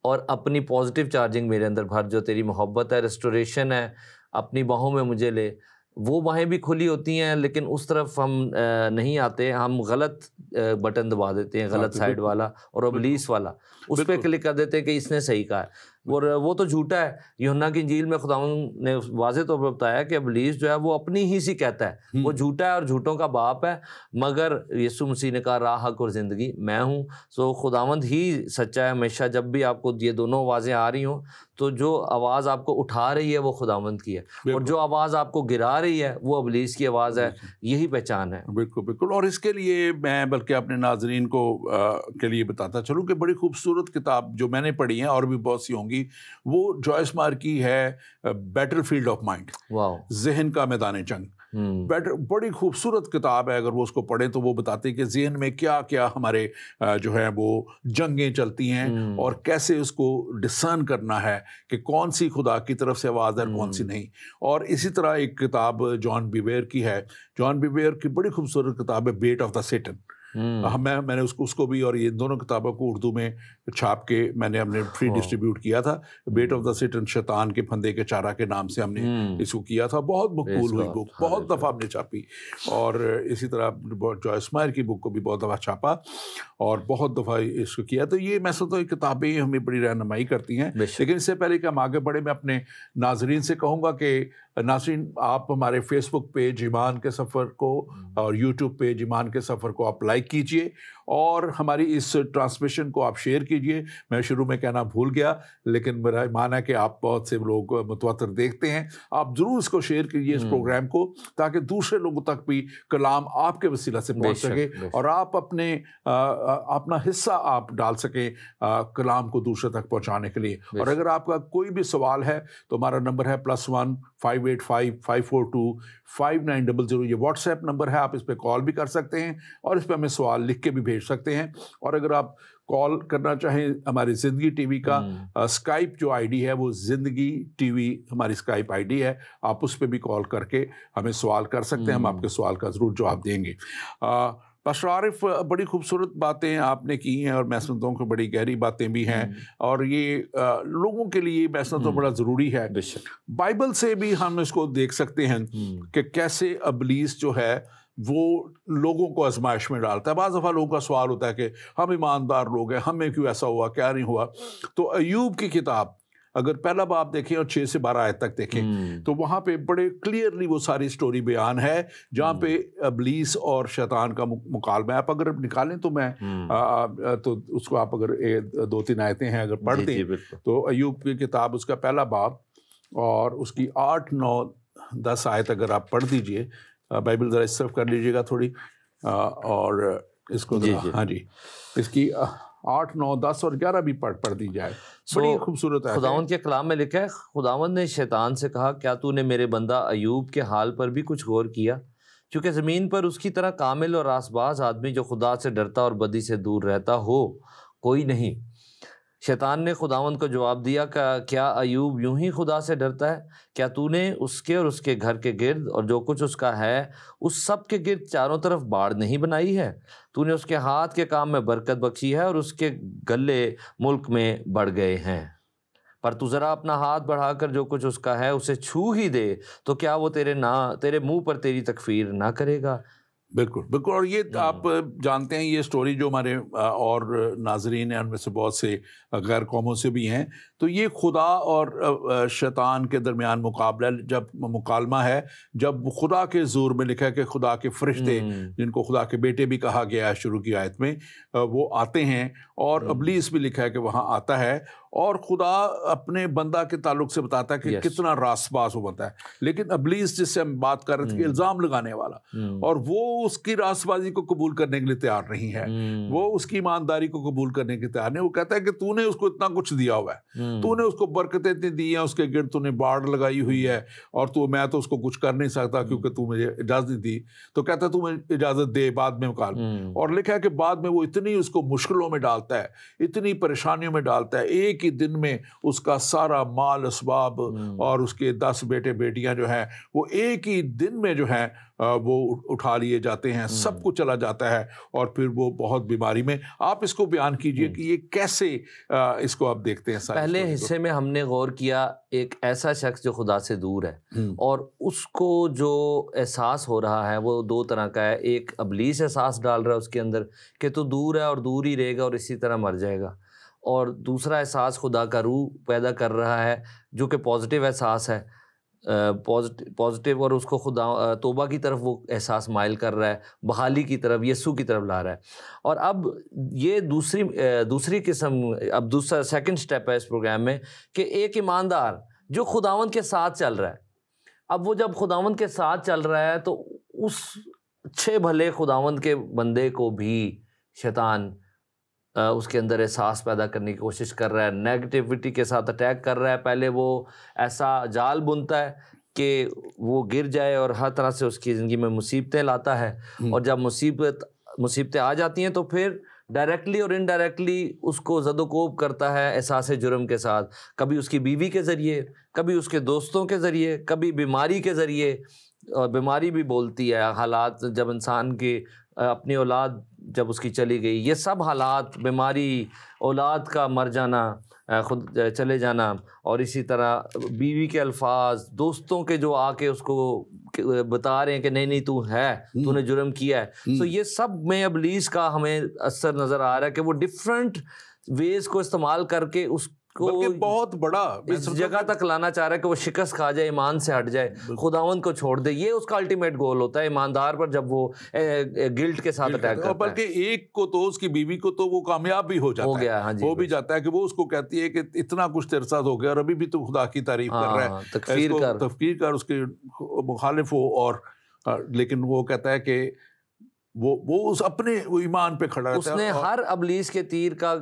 اور اپنی پازیٹیو چارجنگ میرے اندر بھر, جو تیری محبت ہے, ریسٹوریشن ہے, اپنی باہوں میں مجھے لے. وہ باہیں بھی کھلی ہوتی ہیں لیکن اس طرف ہم نہیں آتے, ہم غلط بٹن دبا دیتے ہیں, غلط سائڈ والا اور ابلیس والا, اس پہ کلک کر دیتے ہیں کہ اس نے صحیح کہا ہے, اور وہ تو جھوٹا ہے. یوحنا کی انجیل میں خداوند نے واضح طور پر بتایا کہ ابلیس جو ہے وہ اپنی ہی سی کہتا ہے, وہ جھوٹا ہے اور جھوٹوں کا باپ ہے, مگر یسوع مسیح نے کہا راہ, حق اور زندگی میں ہوں. سو خداوند ہی سچا ہے ہمیشہ. جب بھی آپ کو یہ دونوں آوازیں آ رہی ہوں تو جو آواز آپ کو اٹھا رہی ہے وہ خداوند کی ہے, اور جو آواز آپ کو گرا رہی ہے وہ ابلیس کی آواز ہے. یہی پہچان ہے. بالکل بالکل. اور اس کے لیے میں بلکہ اپنے ناظرین کو کے لیے بتاتا چلوں کہ بڑی خوبصورت کتاب جو میں نے پڑھی ہیں اور بھی بہت سی ہوں گی, وہ جوائس مار کی ہے بیٹل فیلڈ آف مائنڈ, ذہن کا میدان جنگ. بڑی خوبصورت کتاب ہے, اگر وہ اس کو پڑھیں تو وہ بتاتے ہیں کہ ذہن میں کیا کیا ہمارے جو ہے وہ جنگیں چلتی ہیں اور کیسے اس کو ڈسرن کرنا ہے کہ کون سی خدا کی طرف سے آواز ہے اور کون سی نہیں. اور اسی طرح ایک کتاب جان بیویر کی ہے, جان بیویر کی بڑی خوبصورت کتاب ہے بیٹ آف دا سیٹن. میں نے اس کو بھی, اور یہ دونوں کتابوں کو اردو میں چھاپ کے میں نے اپنے فری ڈسٹریبیوٹ کیا تھا. بیٹ آف دا سیٹن, شیطان کے پھندے کے چارہ کے نام سے ہم نے اس کو کیا تھا. بہت مقبول ہوئی بک, بہت دفعہ ہم نے چھاپی, اور اسی طرح جوائس مائر کی بک کو بھی بہت دفعہ چھاپا اور بہت دفعہ اس کو کیا. تو یہ میں سمجھتا ہوں کتابیں ہمیں بڑی رہنمائی کرتی ہیں. لیکن اس سے پہلے کہ ہم آگے بڑھیں, میں اپنے ناظرین سے کہوں گا کہ ناظرین آپ ہمارے فیس بک پیج ایمان کے سفر کو اور یوٹیوب پیج ایمان کے سفر کو آپ لائک کیجئے اور ہماری اس ٹرانسمیشن کو آپ شیئر کیجئے. میں شروع میں کہنا بھول گیا, لیکن میرا ایمان ہے کہ آپ بہت سے لوگ متواتر دیکھتے ہیں. آپ ضرور اس کو شیئر کیجئے اس پروگرام کو, تاکہ دوسرے لوگوں تک بھی کلام آپ کے وسیلہ سے پہنچ سکے اور آپ اپنا حصہ آپ ڈال سکیں کلام کو دوسرے تک پہنچانے کے لیے. اور اگر آپ کا کوئی بھی سوال ہے تو ہمارا نمبر ہے +1 5855425900 یہ واٹس ایپ نمبر ہے، آپ اس پہ کال بھی کر سکتے ہیں اور اس پہ ہمیں سوال لکھ کے بھی بھیج سکتے ہیں. اور اگر آپ کال کرنا چاہیں ہماری زندگی ٹی وی کا اسکائپ جو آئی ڈی ہے وہ زندگی ٹی وی ہماری اسکائپ آئی ڈی ہے، آپ اس پہ بھی کال کر کے ہمیں سوال کر سکتے ہیں، ہم آپ کے سوال کا ضرور جواب دیں گے. پاسٹر عارف، بڑی خوبصورت باتیں آپ نے کی ہیں اور میں سمجھتا ہوں کہ بڑی گہری باتیں بھی ہیں، اور یہ لوگوں کے لیے میں سمجھتا ہوں بڑا ضروری ہے. بائبل سے بھی ہم اس کو دیکھ سکتے ہیں کہ کیسے ابلیس جو ہے وہ لوگوں کو آزمائش میں ڈالتا ہے. بعض دفعہ لوگوں کا سوال ہوتا ہے کہ ہم ایماندار لوگ ہیں، ہمیں کیوں ایسا ہوا، کیا نہیں ہوا. تو ایوب کی کتاب اگر پہلا باب دیکھیں اور 6 سے 12 آیت تک دیکھیں تو وہاں پہ بڑے کلیئرلی وہ ساری سٹوری بیان ہے جہاں پہ ابلیس اور شیطان کا مکالمہ ہے. آپ اگر نکالیں تو میں تو اس کو آپ اگر 2-3 آیتیں ہیں اگر پڑھ دیں تو ایوب کی کتاب اس کا پہلا باب اور اس کی 8, 9, 10 آیت اگر آپ پڑھ دیجئے. بائبل ذرا اس طرف کر لیجیے گا تھوڑی، اور اس کو ہاں جی اس کی 8, 9, 10 اور 11 بھی پڑھ دی جائے. بڑی خوبصورت ہے. خداوند کے کلام میں لکھا ہے، خداوند نے شیطان سے کہا کیا تو نے میرے بندہ ایوب کے حال پر بھی کچھ غور کیا؟ کیونکہ زمین پر اس کی طرح کامل اور راست باز آدمی جو خدا سے ڈرتا اور بدی سے دور رہتا ہو کوئی نہیں. شیطان نے خداوند کو جواب دیا کہ کیا ایوب یوں ہی خدا سے ڈرتا ہے؟ کیا تو نے اس کے اور اس کے گھر کے گرد اور جو کچھ اس کا ہے اس سب کے گرد چاروں طرف باڑ نہیں بنائی ہے؟ تو نے اس کے ہاتھ کے کام میں برکت بخشی ہے اور اس کے گلے ملک میں بڑھ گئے ہیں. پر تو ذرا اپنا ہاتھ بڑھا کر جو کچھ اس کا ہے اسے چھو ہی دے تو کیا وہ تیرے منہ پر تیری تکفیر نہ کرے گا؟ بالکل بالکل. اور یہ آپ جانتے ہیں یہ سٹوری جو ہمارے اور ناظرین ہیں ان میں سے بہت سے غیر قوموں سے بھی ہیں، تو یہ خدا اور شیطان کے درمیان مکالمہ ہے جب خدا کے زور میں لکھا ہے کہ خدا کے فرشتے جن کو خدا کے بیٹے بھی کہا گیا ہے شروع کی آیت میں وہ آتے ہیں، اور ابلیس بھی لکھا ہے کہ وہاں آتا ہے، اور خدا اپنے بندہ کے تعلق سے بتاتا ہے کہ کتنا راست باز وہ بنتا ہے. لیکن ابلیس جس سے ہم بات کر رہے تھے الزام لگانے والا، اور وہ اس کی راست بازی کو قبول کرنے کے لیے تیار نہیں ہے، وہ اس کی ایمانداری کو قبول کرنے کے تیار نہیں. وہ کہتا ہے کہ تو نے اس کو اتنا کچھ دیا ہوا ہے، تو نے اس کو برکتیں اتنی دی ہیں، اس کے گرد تو نے باڑ لگائی ہوئی ہے، اور میں تو اس کو کچھ کر نہیں سکتا کیونکہ تو مجھے اجازت نہیں دی. تو کہتا ہے تو مجھے اجازت دے بعد میں مکال. اور لکھا ہے کہ بعد میں وہ اتنی اس کو مشکلوں میں ڈالتا ہے، اتنی پریشانیوں میں ڈالتا ہے، ایک ہی دن میں اس کا سارا مال اسباب اور اس کے 10 بیٹے بیٹیاں جو ہیں وہ ایک ہی دن میں جو ہیں وہ اٹھا لیے جاتے ہیں، سب کچھ چلا جاتا ہے، اور پھر وہ بہت بیماری میں. آپ اس کو بیان کیجئے کہ یہ کیسے اس کو آپ دیکھتے ہیں. پہلے حصے میں ہم نے غور کیا ایک ایسا شخص جو خدا سے دور ہے، اور اس کو جو احساس ہو رہا ہے وہ 2 طرح کا ہے. ایک ابلیس احساس ڈال رہا ہے اس کے اندر کہ تو دور ہے اور دور ہی رہے گا اور اسی طرح مر جائے گا، اور دوسرا احساس خدا کا روح پیدا کر رہا ہے جو کہ پازیٹیو احساس ہے، پازیٹیو، اور اس کو خدا توبہ کی طرف وہ احساس مائل کر رہا ہے، بحالی کی طرف، یسوع کی طرف لا رہا ہے. اور اب یہ دوسری قسم، اب دوسرا سیکنڈ سٹیپ ہے اس پروگرام میں کہ ایک ایماندار جو خداوند کے ساتھ چل رہا ہے. اب وہ جب خداوند کے ساتھ چل رہا ہے تو اس اچھے بھلے خداوند کے بندے کو بھی شیطان اس کے اندر احساس پیدا کرنے کی کوشش کر رہا ہے، نیگیٹیوٹی کے ساتھ اٹیک کر رہا ہے. پہلے وہ ایسا جال بنتا ہے کہ وہ گر جائے اور ہر طرح سے اس کی زندگی میں مصیبتیں لاتا ہے، اور جب مصیبتیں آ جاتی ہیں تو پھر ڈائریکٹلی اور انڈائریکٹلی اس کو زد و کوب کرتا ہے احساس جرم کے ساتھ، کبھی اس کی بیوی کے ذریعے، کبھی اس کے دوستوں کے ذریعے، کبھی بیماری کے ذریعے. اور بیماری بھی بولتی ہے، حالات جب انسان کی اپنی اولاد جب اس کی چلی گئی، یہ سب حالات، بیماری، اولاد کا مر جانا، خود چلے جانا، اور اسی طرح بیوی کے الفاظ، دوستوں کے جو آ کے اس کو بتا رہے ہیں کہ نہیں تو نے جرم کیا ہے. تو یہ سب میں ابلیس کا ہمیں اثر نظر آ رہا ہے کہ وہ ڈفرینٹ ویز کو استعمال کر کے اس کو بہت بڑا اس جگہ تک لانا چاہ رہا ہے کہ وہ شکست کھا جائے، ایمان سے ہٹ جائے، خداوند کو چھوڑ دے. یہ اس کا الٹیمیٹ گول ہوتا ہے ایماندار پر جب وہ گلٹ کے ساتھ اٹیک کرتا ہے. بلکہ ایک کو تو اس کی بیوی کو تو وہ کامیاب بھی ہو جاتا ہے، ہو بھی جاتا ہے کہ وہ اس کو کہتی ہے کہ اتنا کچھ تیرے ساتھ ہو گیا اور ابھی بھی تو خدا کی تعریف کر رہا ہے، تکفیر کر اس کے مخالف ہو. اور لیکن وہ کہتا ہے کہ وہ اس اپنے وہ ایمان پہ کھڑا رہتا ہے. اس نے ہر ابلیس کے تیر کا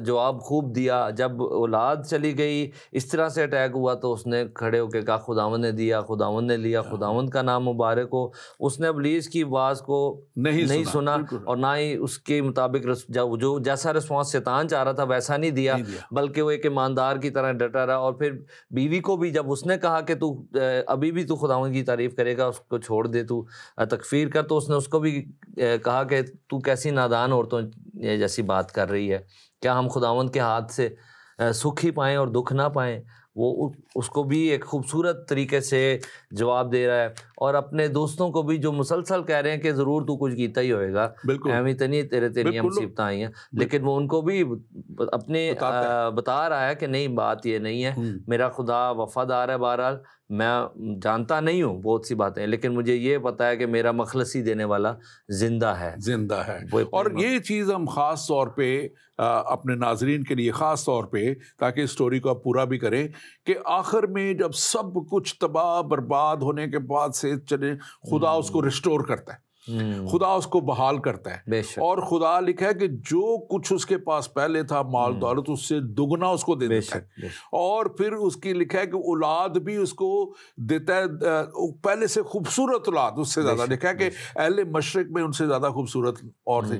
جواب خوب دیا. جب اولاد چلی گئی اس طرح سے اٹیک ہوا تو اس نے کھڑے ہو کے کہا خداوند نے دیا، خداوند نے لیا، خداوند کا نام مبارک ہو. اس نے ابلیس کی آواز کو نہیں سنا اور نہ ہی اس کے مطابق جو جیسا رسپانس شیطان چاہ رہا تھا ویسا نہیں دیا، بلکہ وہ ایک ایماندار کی طرح ڈٹا رہا. اور پھر بیوی کو بھی جب اس نے کہا کہ تو ابھی بھی تو خداوند کی تعریف کرے گا، اس کو چھوڑ دے، تو تکفیر کر، تو اس نے اس کو بھی کہا کہ تو کیسی نادان عورتوں جیسی بات کر رہی ہے، کیا ہم خداوند کے ہاتھ سے سکھ ہی پائیں اور دکھ نہ پائیں. وہ اس کو بھی ایک خوبصورت طریقے سے جواب دے رہا ہے. اور اپنے دوستوں کو بھی جو مسلسل کہہ رہے ہیں کہ ضرور تو کچھ کیتا ہی ہوئے گا، اتنی تیری مصیبتیں آئی ہیں، لیکن وہ ان کو بھی اپنے بتا رہا ہے کہ نہیں، بات یہ نہیں ہے، میرا خدا وفادار ہے. بہرحال میں جانتا نہیں ہوں بہت سی باتیں، لیکن مجھے یہ پتا ہے کہ میرا مخلصی دینے والا زندہ ہے. اور یہ چیز ہم خاص طور پہ اپنے ناظرین کے لیے خاص طور پہ، تاکہ اس سٹوری کو آپ پورا بھی کریں، کہ آخر میں جب سب کچھ تباہ برباد ہونے کے بعد سے چلے، خدا اس کو ریسٹور کرتا ہے، خدا اس کو بحال کرتا ہے. اور خدا لکھا ہے کہ جو کچھ اس کے پاس پہلے تھا مال دولت، اس سے دگنا اس کو دے دیتا ہے. اور پھر اس کی لکھا ہے کہ اولاد بھی اس کو دیتا ہے، پہلے سے خوبصورت اولاد، اس سے زیادہ لکھا ہے کہ اہل مشرق میں ان سے زیادہ خوبصورت اور تھے.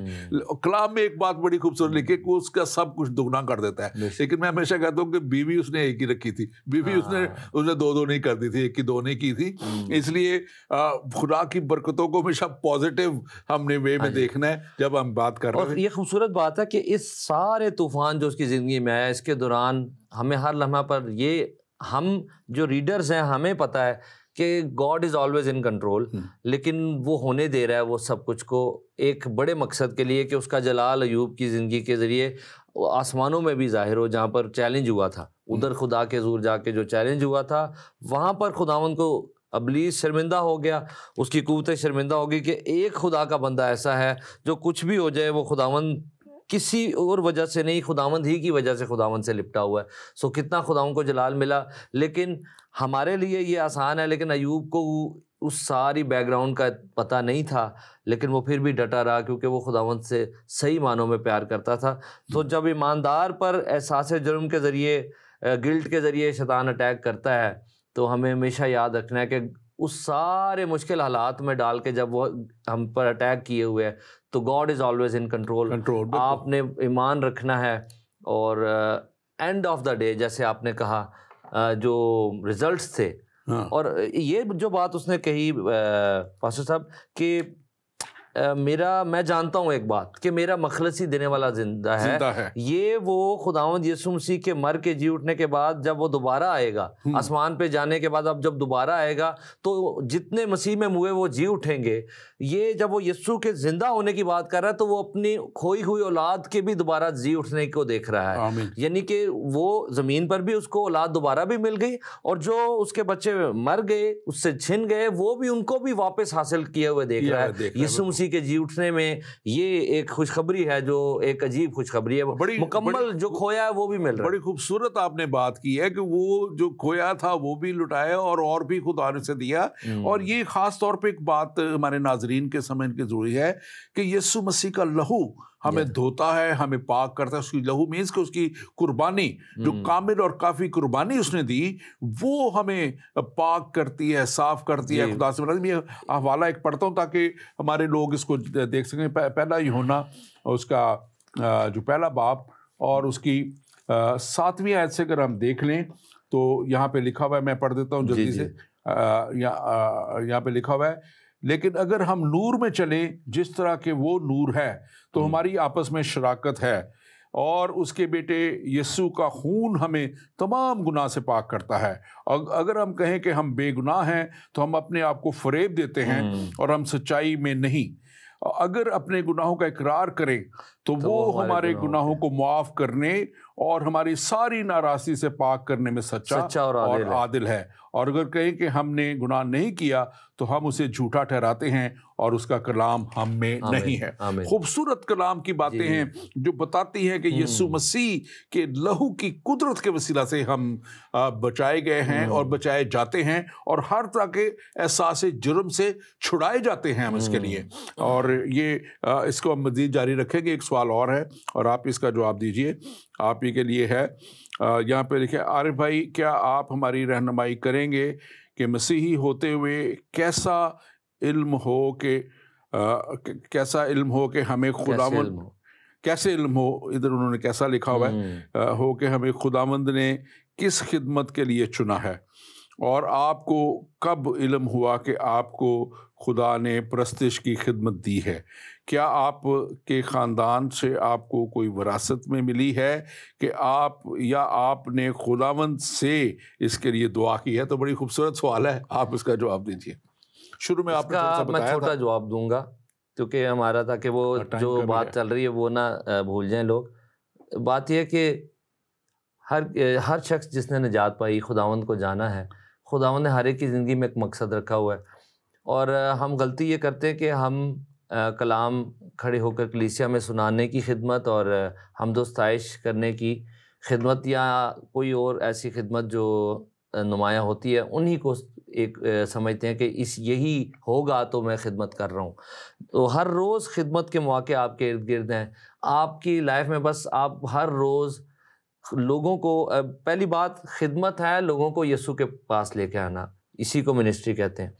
کلام میں ایک بات بڑی خوبصورت لکھی ہے کہ اس کا سب کچھ دگنا کر دیتا ہے. لیکن میں ہمیشہ کہتا ہوں کہ بیوی اس نے ایک ہی رکھی تھی، بیوی اس نے دو نہیں کر دی تھی، ایک کی دو نہیں کی تھی. اس لیے خدا کی برکتوں کو ہمیشہ پازیٹیو ہم نے وے میں دیکھنا ہے جب ہم بات کر رہے ہیں. اور یہ خوبصورت بات ہے کہ اس سارے طوفان جو اس کی زندگی میں آیا، اس کے دوران ہمیں ہر لمحہ پر یہ، ہم جو ریڈرز ہیں ہمیں پتہ ہے کہ God is always in control, لیکن وہ ہونے دے رہا ہے وہ سب کچھ کو ایک بڑے مقصد کے لیے، کہ اس کا جلال ایوب کی زندگی کے ذریعے آسمانوں میں بھی ظاہر ہو. جہاں پر چیلنج ہوا تھا، ادھر خدا کے حضور جا کے جو چیلنج ہوا تھا، وہاں پر خداوند کو ابلیس شرمندہ ہو گیا، اس کی قوتیں شرمندہ ہو گئی کہ ایک خدا کا بندہ ایسا ہے جو کچھ بھی ہو جائے وہ خداوند کسی اور وجہ سے نہیں، خداوند ہی کی وجہ سے خداوند سے لپٹا ہوا ہے. سو کتنا خداوند کو جلال ملا. لیکن ہمارے لیے یہ آسان ہے، لیکن ایوب کو اس ساری بیک گراؤنڈ کا پتہ نہیں تھا، لیکن وہ پھر بھی ڈٹا رہا کیونکہ وہ خداوند سے صحیح معنوں میں پیار کرتا تھا. تو جب ایماندار پر احساس جرم کے ذریعے، گلٹ کے ذریعے شیطان اٹیک کرتا ہے، تو ہمیں ہمیشہ یاد رکھنا ہے کہ اس سارے مشکل حالات میں ڈال کے جب وہ ہم پر اٹیک کیے ہوئے ہیں، تو God is always in control. آپ نے ایمان رکھنا ہے، اور اینڈ آف دا ڈے جیسے آپ نے کہا جو ریزلٹس تھے. اور یہ جو بات اس نے کہی پاسٹر صاحب کہ میں جانتا ہوں ایک بات کہ میرا مخلصی دینے والا زندہ ہے. یہ وہ خداوند یسوع مسیح کے مر کے جی اٹھنے کے بعد جب وہ دوبارہ آئے گا، آسمان پہ جانے کے بعد اب جب دوبارہ آئے گا تو جتنے مسیح میں ہوئے وہ جی اٹھیں گے. یہ جب وہ یسوع کے زندہ ہونے کی بات کر رہا ہے تو وہ اپنی کھوئی ہوئی اولاد کے بھی دوبارہ جی اٹھنے کو دیکھ رہا ہے. یعنی کہ وہ زمین پر بھی اس کو اولاد دوبارہ بھی مل گئی، اور جو اس کے بچے مر گئے، اس سے چھن گئے، وہ بھی ان کو بھی واپس حاصل کیے ہوئے دیکھ رہا ہے. یسوع مسیح کے جی اٹھنے میں یہ ایک خوشخبری ہے، جو ایک عجیب خوشخبری ہے، مکمل جو کھویا ہے وہ بھی مل رہا ہے. بڑی خوبصورت آپ نے بات کی ہے کہ وہ جو کھویا تھا وہ بھی لٹایا اور بھی خدا نے سے دیا. اور یہ خاص طور پہ ایک بات ہمارے ناظرین کے سمجھنے کی ضروری ہے کہ یسوع مسیح کا لہو ہمیں دھوتا ہے، ہمیں پاک کرتا ہے. اس کی لہو مینس کہ اس کی قربانی، جو کامل اور کافی قربانی اس نے دی، وہ ہمیں پاک کرتی ہے، صاف کرتی ہے خدا سے. میں حوالہ ایک پڑھتا ہوں تاکہ ہمارے لوگ اس کو دیکھ سکیں. پہلا یوحنا اس کا جو پہلا باب اور اس کی 7ویں آیت سے اگر ہم دیکھ لیں تو یہاں پہ لکھا ہوا ہے، میں پڑھ دیتا ہوں جلدی سے. یہاں پہ لکھا ہوا ہے، لیکن اگر ہم نور میں چلیں جس طرح کہ وہ نور ہے تو ہماری آپس میں شراکت ہے، اور اس کے بیٹے یسوع کا خون ہمیں تمام گناہ سے پاک کرتا ہے. اگر ہم کہیں کہ ہم بے گناہ ہیں تو ہم اپنے آپ کو فریب دیتے ہیں اور ہم سچائی میں نہیں. اگر اپنے گناہوں کا اقرار کریں تو وہ ہمارے گناہوں کو معاف کرنے اور ہماری ساری ناراستی سے پاک کرنے میں سچا اور عادل ہے. اور اگر کہیں کہ ہم نے گناہ نہیں کیا تو ہم اسے جھوٹا ٹھہراتے ہیں اور اس کا کلام ہم میں نہیں ہے۔ خوبصورت کلام کی باتیں ہیں جو بتاتی ہیں کہ یسوع مسیح کے لہو کی قدرت کے وسیلہ سے ہم بچائے گئے ہیں اور بچائے جاتے ہیں، اور ہر طرح کے احساس جرم سے چھڑائے جاتے ہیں ہم اس کے لیے۔ اور یہ اس کو ہم مزید جاری رکھیں گے۔ ایک سوال اور ہے اور آپ اس کا جواب دیجئے، آپ ہی کے لیے ہے۔ یہاں پہ لکھے، عارف بھائی کیا آپ ہماری رہنمائی کریں گے کہ مسیحی ہوتے ہوئے کیسا علم ہو کہ ہمیں خداوند، کیسے علم ہو، ادھر انہوں نے کیسا لکھا ہوا ہے، ہو کہ ہمیں خداوند نے کس خدمت کے لیے چنا ہے، اور آپ کو کب علم ہوا کہ آپ کو خدا نے پرستش کی خدمت دی ہے؟ کیا آپ کے خاندان سے آپ کو کوئی وراثت میں ملی ہے کہ آپ نے خداوند سے اس کے لیے دعا کی ہے؟ تو بڑی خوبصورت سوال ہے، آپ اس کا جواب دیجیے۔ شروع میں آپ نے تھوڑا سا بتایا میں چھوٹا جواب دوں گا کیونکہ ہمارا تھا کہ وہ جو بات چل رہی ہے وہ نہ بھول جائیں لوگ۔ بات یہ ہے کہ ہر شخص جس نے نجات پائی، خداوند کو جانا ہے، خداوند نے ہر ایک کی زندگی میں ایک مقصد رکھا ہوا ہے، اور ہم غلطی یہ کرتے ہیں کہ ہم کلام کھڑے ہو کر کلیسیا میں سنانے کی خدمت اور حمد و ستائش کرنے کی خدمت یا کوئی اور ایسی خدمت جو نمایاں ہوتی ہے انہی کو ایک سمجھتے ہیں کہ یہی ہوگا تو میں خدمت کر رہا ہوں۔ تو ہر روز خدمت کے مواقع آپ کے ارد گرد ہیں، آپ کی لائف میں بس آپ ہر روز لوگوں کو، پہلی بات خدمت ہے لوگوں کو یسوع کے پاس لے کے آنا، اسی کو منسٹری کہتے ہیں۔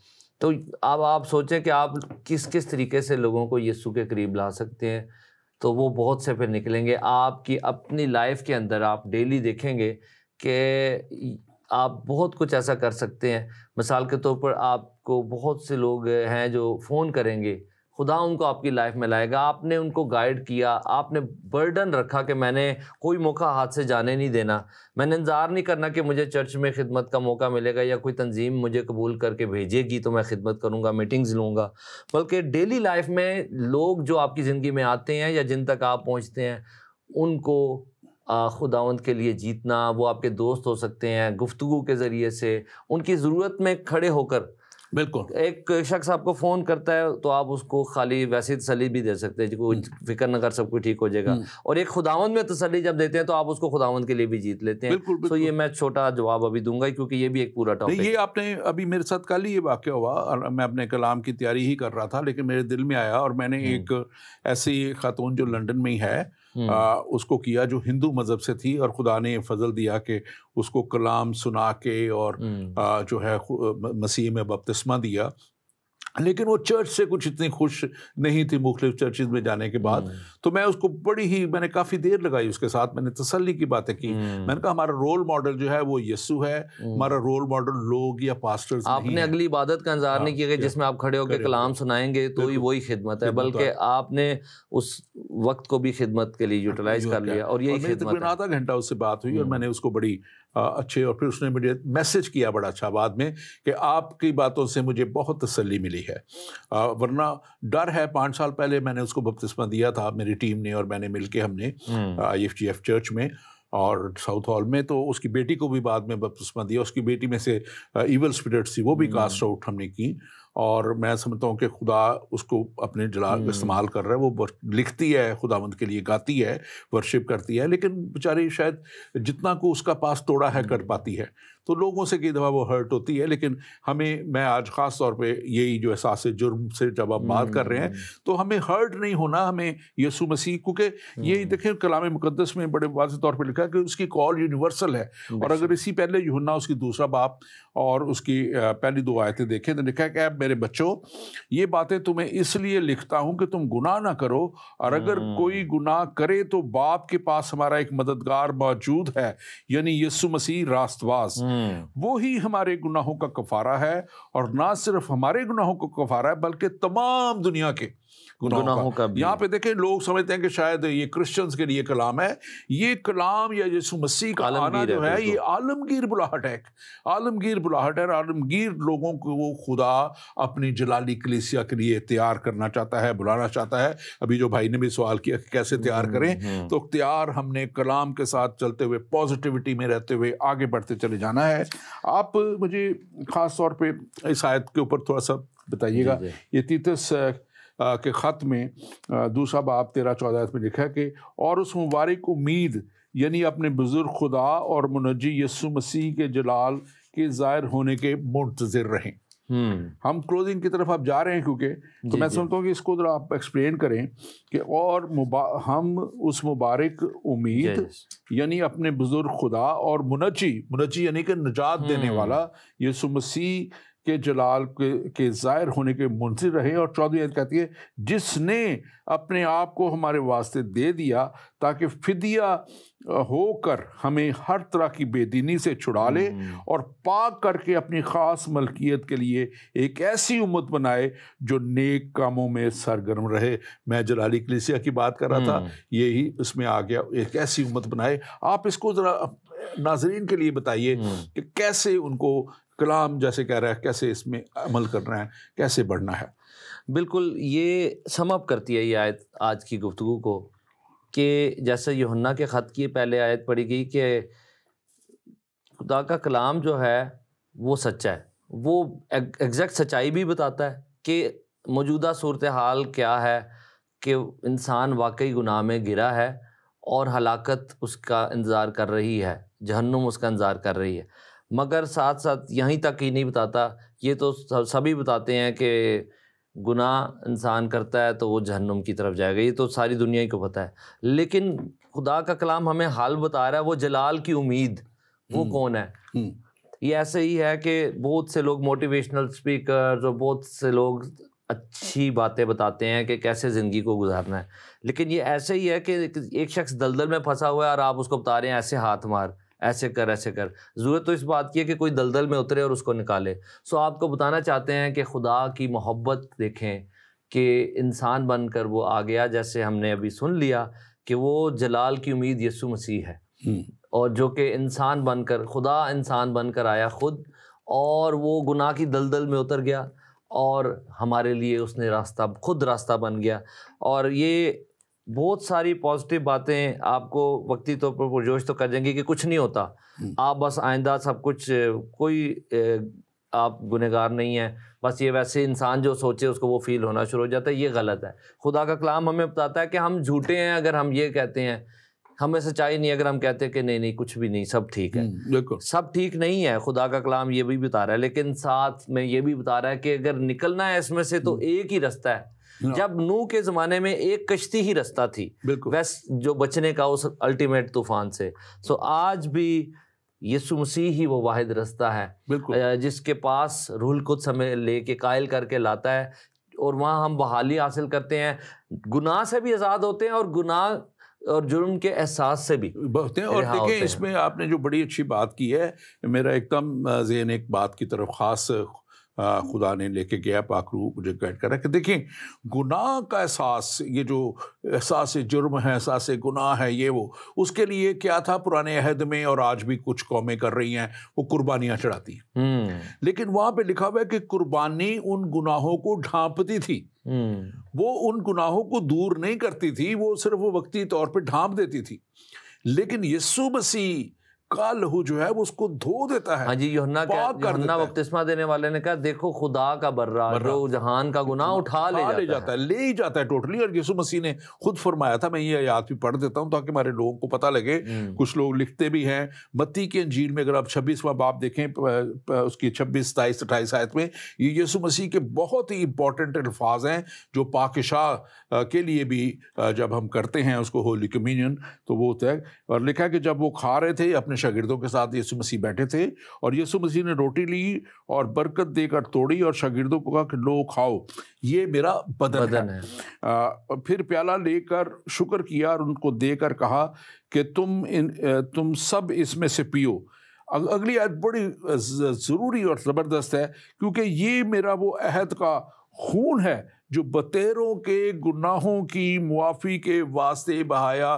تو اب آپ سوچیں کہ آپ کس طریقے سے لوگوں کو یسوع کے قریب لا سکتے ہیں، تو وہ بہت سے پھر نکلیں گے۔ آپ کی اپنی لائف کے اندر آپ ڈیلی دیکھیں گے کہ آپ بہت کچھ ایسا کر سکتے ہیں۔ مثال کے طور پر آپ کو بہت سے لوگ ہیں جو فون کریں گے، خدا ان کو آپ کی لائف میں لائے گا۔ آپ نے ان کو گائیڈ کیا، آپ نے برڈن رکھا کہ میں نے کوئی موقع ہاتھ سے جانے نہیں دینا، میں نے انتظار نہیں کرنا کہ مجھے چرچ میں خدمت کا موقع ملے گا یا کوئی تنظیم مجھے قبول کر کے بھیجے گی تو میں خدمت کروں گا، میٹنگز لوں گا، بلکہ ڈیلی لائف میں لوگ جو آپ کی زندگی میں آتے ہیں یا جن تک آپ پہنچتے ہیں ان کو خداوند کے لیے جیتنا۔ وہ آپ کے دوست ہو سکتے ہیں، گفتگو کے ذریعے سے ان کی ضرورت میں کھڑے ہو کر۔ بالکل، ایک شخص آپ کو فون کرتا ہے تو آپ اس کو خالی ویسی تسلی بھی دے سکتے ہیں، کوئی فکر نہ کر، سب کچھ ٹھیک ہو جائے گا، اور ایک خداوند میں تسلی جب دیتے ہیں تو آپ اس کو خداوند کے لیے بھی جیت لیتے ہیں۔ تو یہ میں چھوٹا جواب ابھی دوں گا کیونکہ یہ بھی ایک پورا ٹاپک ہے۔ یہ آپ نے ابھی میرے ساتھ کل ہی یہ واقعہ ہوا، اور میں اپنے کلام کی تیاری ہی کر رہا تھا لیکن میرے دل میں آیا، اور میں نے ایک ایسی خاتون جو لنڈن میں ہی ہے اس کو کیا جو ہندو مذہب سے تھی، اور خدا نے فضل دیا کہ اس کو کلام سنا کے اور جو ہے مسیح میں بپتسمہ دیا، لیکن وہ چرچ سے کچھ اتنی خوش نہیں تھی مختلف چرچز میں جانے کے بعد۔ تو میں اس کو میں نے کافی دیر لگائی اس کے ساتھ، میں نے تسلی کی باتیں کی، میں نے کہا ہمارا رول ماڈل جو ہے وہ یسوع ہے، ہمارا رول ماڈل لوگ یا پاسٹرز نہیں ہیں۔ آپ نے اگلی عبادت کا انتظار نہیں کیا کہ جس میں آپ کھڑے ہو کے کلام سنائیں گے تو ہی وہی خدمت ہے، بلکہ آپ نے اس وقت کو بھی خدمت کے لیے یوٹیلائز کر لیا، اور یہی خدمت ہے۔ آدھا گھنٹہ اس سے بات ہوئی اور میں نے اس کو بڑی اچھے، اور پھر اس نے مجھے میسج کیا بڑا اچھا بعد میں کہ آپ کی باتوں سے مجھے بہت تسلی ملی ہے، ورنہ ڈر ہے۔ 5 سال پہلے میں نے اس کو بپتسمہ دیا تھا، میری ٹیم نے اور میں نے مل کے، ہم نے IFGF چرچ میں اور ساؤتھ ہال میں، تو اس کی بیٹی کو بھی بعد میں بپتسمہ دیا۔ اس کی بیٹی میں سے ایول اسپرٹس تھی، وہ بھی کاسٹ آؤٹ ہم نے کی، اور میں سمجھتا ہوں کہ خدا اس کو اپنے جلال استعمال کر رہا ہے۔ وہ لکھتی ہے خداوند کے لیے، گاتی ہے، ورشپ کرتی ہے، لیکن بیچاری شاید جتنا کو اس کا پاس توڑا ہے کر پاتی ہے، تو لوگوں سے کئی دفعہ وہ ہرٹ ہوتی ہے۔ لیکن میں آج خاص طور پہ یہی جو احساس جرم سے جب آپ بات کر رہے ہیں تو ہمیں ہرٹ نہیں ہونا، ہمیں یسوع مسیح، کیونکہ یہ دیکھیں کلام مقدس میں بڑے واضح طور پہ لکھا ہے کہ اس کی کال یونیورسل ہے، اور اگر اسی پہلے یوحنا اس کی 2 باب اور اس کی پہلی 2 آیتیں دیکھیں تو لکھا ہے کہ میرے بچوں یہ باتیں تمہیں اس لیے لکھتا ہوں کہ تم گناہ نہ کرو، اور اگر کوئی گناہ کرے تو باپ کے پاس ہمارا ایک مددگار موجود ہے، یعنی یسوع مسیح راست باز، وہی ہمارے گناہوں کا کفارہ ہے، اور نہ صرف ہمارے گناہوں کا کفارہ ہے بلکہ تمام دنیا کے۔ گناہوں کا یہاں پہ دیکھیں لوگ سمجھتے ہیں کہ شاید یہ کرسچنز کے لیے کلام ہے. یہ کلام یا یسوع مسیح کا آنا جو ہے یہ عالمگیر بلاہٹ ہے, عالمگیر بلاہٹ ہے. عالمگیر لوگوں کو وہ خدا اپنی جلالی کلیسیا کے لیے تیار کرنا چاہتا ہے, بلانا چاہتا ہے. ابھی جو بھائی نے بھی سوال کیا کہ کیسے تیار کریں, تو اختیار ہم نے کلام کے ساتھ چلتے ہوئے پازیٹیوٹی میں رہتے ہوئے آگے بڑھتے چلے جانا ہے. آپ مجھے خاص طور پہ اس آیت کے اوپر تھوڑا سا بتائیے گا. یہ تیتس کے خط میں 2 باب 13-14 میں لکھا ہے کہ اور اس مبارک امید یعنی اپنے بزرگ خدا اور منجی یسوع مسیح کے جلال کے ظاہر ہونے کے منتظر رہیں. ہم کلوزنگ کی طرف آپ جا رہے ہیں کیونکہ تو میں سمجھتا ہوں کہ اس کو ذرا آپ ایکسپلین کریں کہ اور ہم اس مبارک امید یعنی اپنے بزرگ خدا اور منجی یعنی کہ نجات دینے والا یسوع مسیح کے جلال کے ظاہر ہونے کے منتظر رہے. اور 14 آیت کہتی ہے جس نے اپنے آپ کو ہمارے واسطے دے دیا تاکہ فدیہ ہو کر ہمیں ہر طرح کی بے دینی سے چھڑا لے اور پاک کر کے اپنی خاص ملکیت کے لیے ایک ایسی امت بنائے جو نیک کاموں میں سرگرم رہے. میں جلالی کلیسیا کی بات کر رہا تھا, یہی اس میں آ گیا, ایک ایسی امت بنائے. آپ اس کو ذرا ناظرین کے لیے بتائیے کہ کیسے ان کو کلام جیسے کہہ رہا ہے کیسے اس میں عمل کرنا ہے, کیسے بڑھنا ہے. بالکل یہ سم اپ کرتی ہے یہ آیت آج کی گفتگو کو کہ جیسے یوحنا کے خط کی پہلے آیت پڑھی گئی کہ خدا کا کلام جو ہے وہ سچا ہے, وہ ایگزیکٹ سچائی بھی بتاتا ہے کہ موجودہ صورتحال کیا ہے, کہ انسان واقعی گناہ میں گرا ہے اور ہلاکت اس کا انتظار کر رہی ہے, جہنم اس کا انتظار کر رہی ہے. مگر ساتھ ساتھ یہیں تک ہی نہیں بتاتا, یہ تو سبھی بتاتے ہیں کہ گناہ انسان کرتا ہے تو وہ جہنم کی طرف جائے گا, یہ تو ساری دنیا ہی کو پتہ ہے. لیکن خدا کا کلام ہمیں حال بتا رہا ہے, وہ جلال کی امید وہ کون ہے. یہ ایسے ہی ہے کہ بہت سے لوگ موٹیویشنل اسپیکرز اور بہت سے لوگ اچھی باتیں بتاتے ہیں کہ کیسے زندگی کو گزارنا ہے, لیکن یہ ایسے ہی ہے کہ ایک شخص دلدل میں پھنسا ہوا ہے اور آپ اس کو بتا رہے ہیں ایسے ہاتھ مار, ایسے کر ایسے کر. ضرورت تو اس بات کی ہے کہ کوئی دلدل میں اترے اور اس کو نکالے. آپ کو بتانا چاہتے ہیں کہ خدا کی محبت دیکھیں کہ انسان بن کر وہ آ گیا, جیسے ہم نے ابھی سن لیا کہ وہ جلال کی امید یسوع مسیح ہے, اور جو کہ انسان بن کر, خدا انسان بن کر آیا خود, اور وہ گناہ کی دلدل میں اتر گیا اور ہمارے لیے اس نے خود راستہ بن گیا. اور یہ بہت ساری پازیٹیو باتیں آپ کو وقتی طور پر پرجوش تو کر دیں گی کہ کچھ نہیں ہوتا, آپ بس آئندہ سب کچھ, کوئی آپ گنہگار نہیں ہیں, بس یہ ویسے انسان جو سوچے اس کو وہ فیل ہونا شروع ہو جاتا ہے. یہ غلط ہے. خدا کا کلام ہمیں بتاتا ہے کہ ہم جھوٹے ہیں اگر ہم یہ کہتے ہیں, ہمیں سچائی نہیں اگر ہم کہتے ہیں کہ نہیں کچھ بھی نہیں, سب ٹھیک ہے. سب ٹھیک نہیں ہے, خدا کا کلام یہ بھی بتا رہا ہے, لیکن ساتھ میں یہ بھی بتا رہا ہے کہ اگر نکلنا ہے اس میں سے تو ایک ہی رستہ ہے. جب نوح کے زمانے میں ایک کشتی ہی رستہ تھی جو بچنے کا اس الٹیمیٹ طوفان سے, آج بھی یسوع مسیح ہی وہ واحد رستہ ہے جس کے پاس روح القدس ہمیں لے کے قائل کر کے لاتا ہے, اور وہاں ہم بحالی حاصل کرتے ہیں, گناہ سے بھی آزاد ہوتے ہیں اور گناہ اور جرم کے احساس سے بھی بہتے ہیں. اور دیکھیں اس میں آپ نے جو بڑی اچھی بات کی ہے, میرا ایک دم ذہن ایک بات کی طرف خاص خدا نے لے کے گیا, پاک روح مجھے گائیڈ کرا کہ دیکھیں گناہ کا احساس, یہ جو احساس جرم ہے, احساس گناہ ہے, یہ وہ اس کے لیے کیا تھا پرانے عہد میں, اور آج بھی کچھ قومیں کر رہی ہیں, وہ قربانیاں چڑھاتی ہیں. لیکن وہاں پہ لکھا ہوا ہے کہ قربانی ان گناہوں کو ڈھانپتی تھی, وہ ان گناہوں کو دور نہیں کرتی تھی, وہ صرف وہ وقتی طور پہ ڈھانپ دیتی تھی. لیکن یسوع مسیح کا لہو جو ہے وہ اس کو دھو دیتا ہے. ہاں جی, یوحنا بپتسمہ دینے والے نے کہا دیکھو خدا کا برہ جو جہان کا گناہ اٹھا لے جاتا ہے, لے ہی جاتا ہے ٹوٹلی. اور یسوع مسیح نے خود فرمایا تھا, میں یہ آیات بھی پڑھ دیتا ہوں تاکہ ہمارے لوگوں کو پتہ لگے, کچھ لوگ لکھتے بھی ہیں. متی کی انجیل میں اگر آپ 26واں باب دیکھیں, اس کی 26, 27, 28 آیت میں یہ یسوع مسیح کے بہت ہی امپورٹنٹ الفاظ ہیں جو پاکشاہ کے لیے بھی جب ہم کرتے ہیں اس کو ہولی کمیونین تو وہ ہوتا ہے. اور لکھا ہے کہ جب وہ کھا رہے تھے اپنے شاگردوں کے ساتھ, یسوع مسیح بیٹھے تھے, اور یسوع مسیح نے روٹی لی اور برکت دے کر توڑی اور شاگردوں کو کہا کہ لو کھاؤ, یہ میرا بدن ہے. پھر پیالہ لے کر شکر کیا اور ان کو دے کر کہا کہ تم سب اس میں سے پیو. اگلی آیت بڑی ضروری اور زبردست ہے, کیونکہ یہ میرا وہ عہد کا خون ہے جو بتیروں کے گناہوں کی معافی کے واسطے بہایا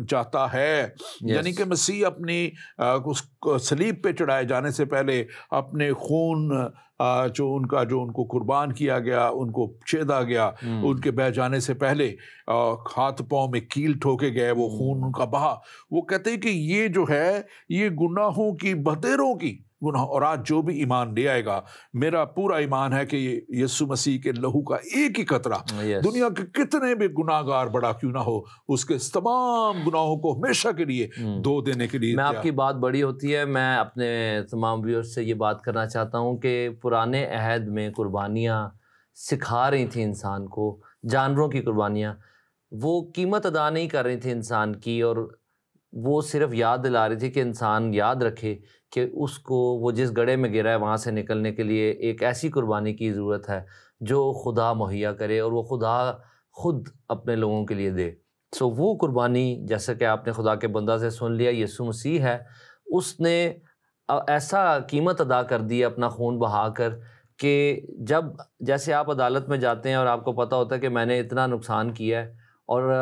جاتا ہے. یعنی کہ مسیح اپنی اس صلیب پہ چڑھائے جانے سے پہلے اپنے خون جو ان کو قربان کیا گیا, ان کو چھیدا گیا, ان کے بہ جانے سے پہلے ہاتھ پاؤں میں کیل ٹھوکے گئے, وہ خون ان کا بہا. وہ کہتے ہیں کہ یہ جو ہے یہ گناہوں کی بتیروں کی گناہ. اور آج جو بھی ایمان لے آئے گا, میرا پورا ایمان ہے کہ یسوع مسیح کے لہو کا ایک ہی قطرہ دنیا کے کتنے بھی گناہ گار بڑا کیوں نہ ہو, اس کے تمام گناہوں کو ہمیشہ کے لیے دھو دینے کے لیے. میں آپ کی بات بڑی ہوتی ہے, میں اپنے تمام ویورز سے یہ بات کرنا چاہتا ہوں کہ پرانے عہد میں قربانیاں سکھا رہی تھیں انسان کو, جانوروں کی قربانیاں, وہ قیمت ادا نہیں کر رہی تھیں انسان کی, اور وہ صرف یاد دلا رہی تھی کہ انسان یاد رکھے کہ اس کو وہ جس گڑھے میں گرا ہے وہاں سے نکلنے کے لیے ایک ایسی قربانی کی ضرورت ہے جو خدا مہیا کرے, اور وہ خدا خود اپنے لوگوں کے لیے دے. سو وہ قربانی, جیسا کہ آپ نے خدا کے بندہ سے سن لیا, یسوع مسیح ہے. اس نے ایسا قیمت ادا کر دی اپنا خون بہا کر کہ جب جیسے آپ عدالت میں جاتے ہیں اور آپ کو پتہ ہوتا ہے کہ میں نے اتنا نقصان کیا ہے اور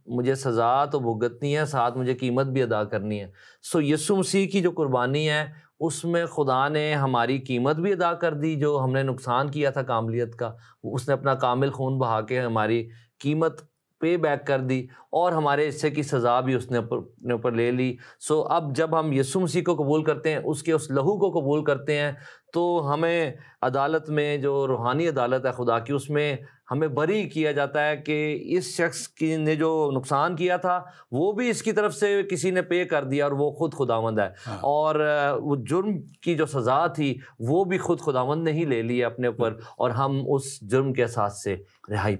مجھے سزا تو بھگتنی ہے, ساتھ مجھے قیمت بھی ادا کرنی ہے. سو یسوع مسیح کی جو قربانی ہے اس میں خدا نے ہماری قیمت بھی ادا کر دی, جو ہم نے نقصان کیا تھا کاملیت کا, اس نے اپنا کامل خون بہا کے ہماری قیمت پے بیک کر دی, اور ہمارے حصے کی سزا بھی اس نے اپنے اوپر لے لی. سو اب جب ہم یسوع مسیح کو قبول کرتے ہیں, اس کے اس لہو کو قبول کرتے ہیں, تو ہمیں عدالت میں جو روحانی عدالت ہے خدا کی, اس میں ہمیں بری کیا جاتا ہے کہ اس شخص کی نے جو نقصان کیا تھا وہ بھی اس کی طرف سے کسی نے پے کر دیا, اور وہ خود خداوند ہے. اور وہ جرم کی جو سزا تھی وہ بھی خود خداوند نے ہی لے لی اپنے اوپر, اور ہم اس جرم کے احساس سے رہائی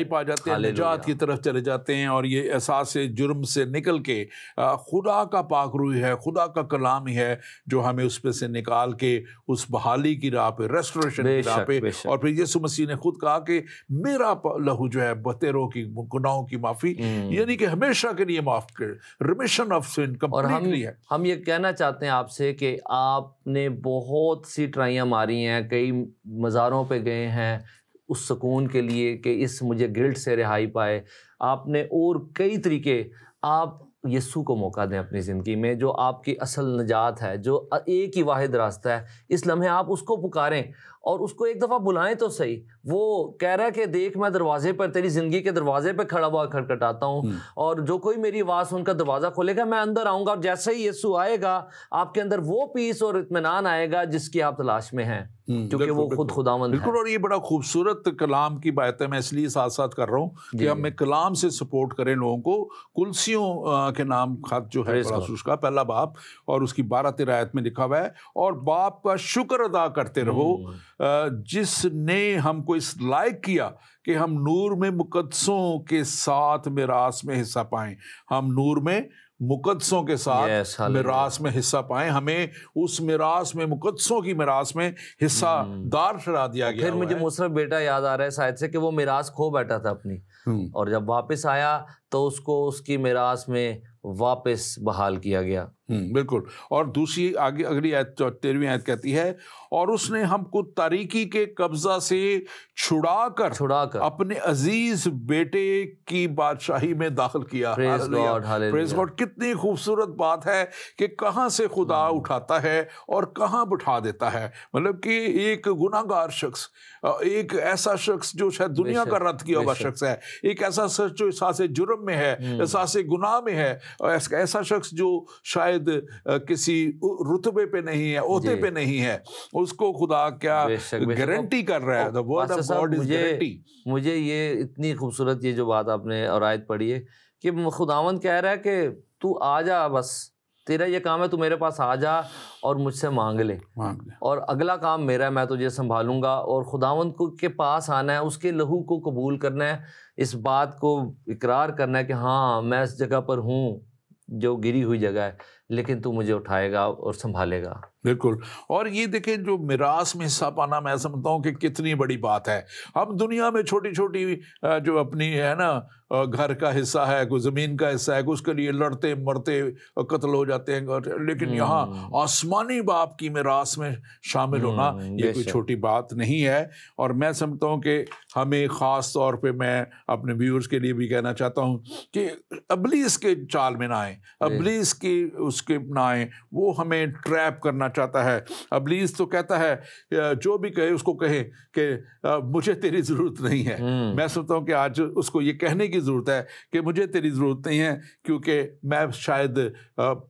پا جاتے ہیں, نجات کی طرف چلے جاتے ہیں. اور یہ احساس جرم سے نکل کے خدا کا پاک روح ہے, خدا کا کلام ہی ہے جو ہمیں اس پہ سے نکال کے اس بحالی کی راہ پہ, ریسٹوریشن کی راہ پہ. اور پھر یسوع مسیح نے خود کہا کہ میرا لہو جو ہے بتیروں کی گناہوں کی معافی, یعنی کہ ہمیشہ کے لیے معاف کر, ریمیشن آف سن کمپلیٹلی ہے. ہم یہ کہنا چاہتے ہیں آپ سے کہ آپ نے بہت سی ٹرائیاں ماری ہیں, کئی مزاروں پہ گئے ہیں اس سکون کے لیے کہ اس مجھے گلٹ سے رہائی پائے. آپ نے اور کئی طریقے, آپ یسوع کو موقع دیں اپنی زندگی میں, جو آپ کی اصل نجات ہے, جو ایک ہی واحد راستہ ہے. اس لمحے آپ اس کو پکاریں اور اس کو ایک دفعہ بلائیں تو صحیح. وہ کہہ رہا ہے کہ دیکھ میں دروازے پر, تیری زندگی کے دروازے پہ کھڑا ہوا کھٹکھٹاتا ہوں, اور جو کوئی میری آواز سن کر دروازہ کھولے گا میں اندر آؤں گا. اور جیسے ہی یسوع آئے گا آپ کے اندر وہ پیس اور اطمینان آئے گا جس کی آپ تلاش میں ہیں, کیونکہ وہ خود خداوند ہے. بالکل. اور یہ بڑا خوبصورت کلام کی بات ہے, میں اس لیے ساتھ ساتھ کر رہا ہوں کہ ہم کلام سے سپورٹ کریں لوگوں کو. کلسیوں کے نام خط جو ہے کا پہلا باب اور اس کی 12-13 آیت میں لکھا ہوا ہے, اور باپ کا شکر ادا کرتے رہو جس نے ہم کو اس لائق کیا کہ ہم نور میں مقدسوں کے ساتھ میراث میں حصہ پائیں. ہم نور میں مقدسوں کے ساتھ میراث میں حصہ پائیں, ہمیں اس میراث میں, مقدسوں کی میراث میں حصہ دار ٹھہرا دیا گیا. پھر مجھے مصرف بیٹا یاد آ رہا ہے شاید سے کہ وہ میراث کھو بیٹھا تھا اپنی, اور جب واپس آیا تو اس کو اس کی میراث میں واپس بحال کیا گیا. بالکل. اور دوسری آگے اگلی آیت 13ویں آیت کہتی ہے, اور اس نے ہم کو تاریکی کے قبضہ سے چھڑا کر اپنے عزیز بیٹے کی بادشاہی میں داخل کیا. پریز گاڈ. کتنی خوبصورت بات ہے کہ کہاں سے خدا اٹھاتا ہے اور کہاں بٹھا دیتا ہے. مطلب کہ ایک گناہ گار شخص, ایک ایسا شخص جو شاید دنیا کا رد کیا ہوا شخص ہے, ایک ایسا شخص جو احساس جرم میں ہے, احساس گناہ میں ہے, ایسا شخص جو شاید کسی رتبے پہ نہیں ہے, عہدے پہ نہیں ہے, اس کو خدا کیا گارنٹی کر رہا ہے. The word of God is guarantee. مجھے یہ اتنی خوبصورت یہ جو بات آپ نے اور آیت پڑھی ہے کہ خداوند کہہ رہا ہے کہ تو آ جا, بس تیرا یہ کام ہے, تو میرے پاس آ جا اور مجھ سے مانگ لے, اور اگلا کام میرا ہے, میں تجھے سنبھالوں گا. اور خداوند کو کے پاس آنا ہے, اس کے لہو کو قبول کرنا ہے, اس بات کو اقرار کرنا ہے کہ ہاں میں اس جگہ پر ہوں جو گری ہوئی جگہ ہے, لیکن تو مجھے اٹھائے گا اور سنبھالے گا. بالکل. اور یہ دیکھیں جو میراث میں حصہ پانا میں سمجھتا ہوں کہ کتنی بڑی بات ہے. ہم دنیا میں چھوٹی چھوٹی جو اپنی ہے نا گھر کا حصہ ہے, کوئی زمین کا حصہ ہے, اس کے لیے لڑتے مرتے قتل ہو جاتے ہیں, لیکن یہاں آسمانی باپ کی میراث میں شامل ہونا یہ کوئی چھوٹی بات نہیں ہے. اور میں سمجھتا ہوں کہ ہمیں خاص طور پہ میں اپنے ویورز کے لیے بھی کہنا چاہتا ہوں کہ ابلیس کے چال میں نہ آئیں, ابلیس کی اس کے نہ آئیں. وہ ہمیں ٹریپ کرنا چاہتا ہے. ابلیس تو کہتا ہے جو بھی کہے اس کو کہے کہ مجھے تیری ضرورت نہیں ہے. میں سمجھتا ہوں کہ آج اس کو یہ کہنے کی ضرورت ہے کہ مجھے تیری ضرورت نہیں ہے, کیونکہ میں شاید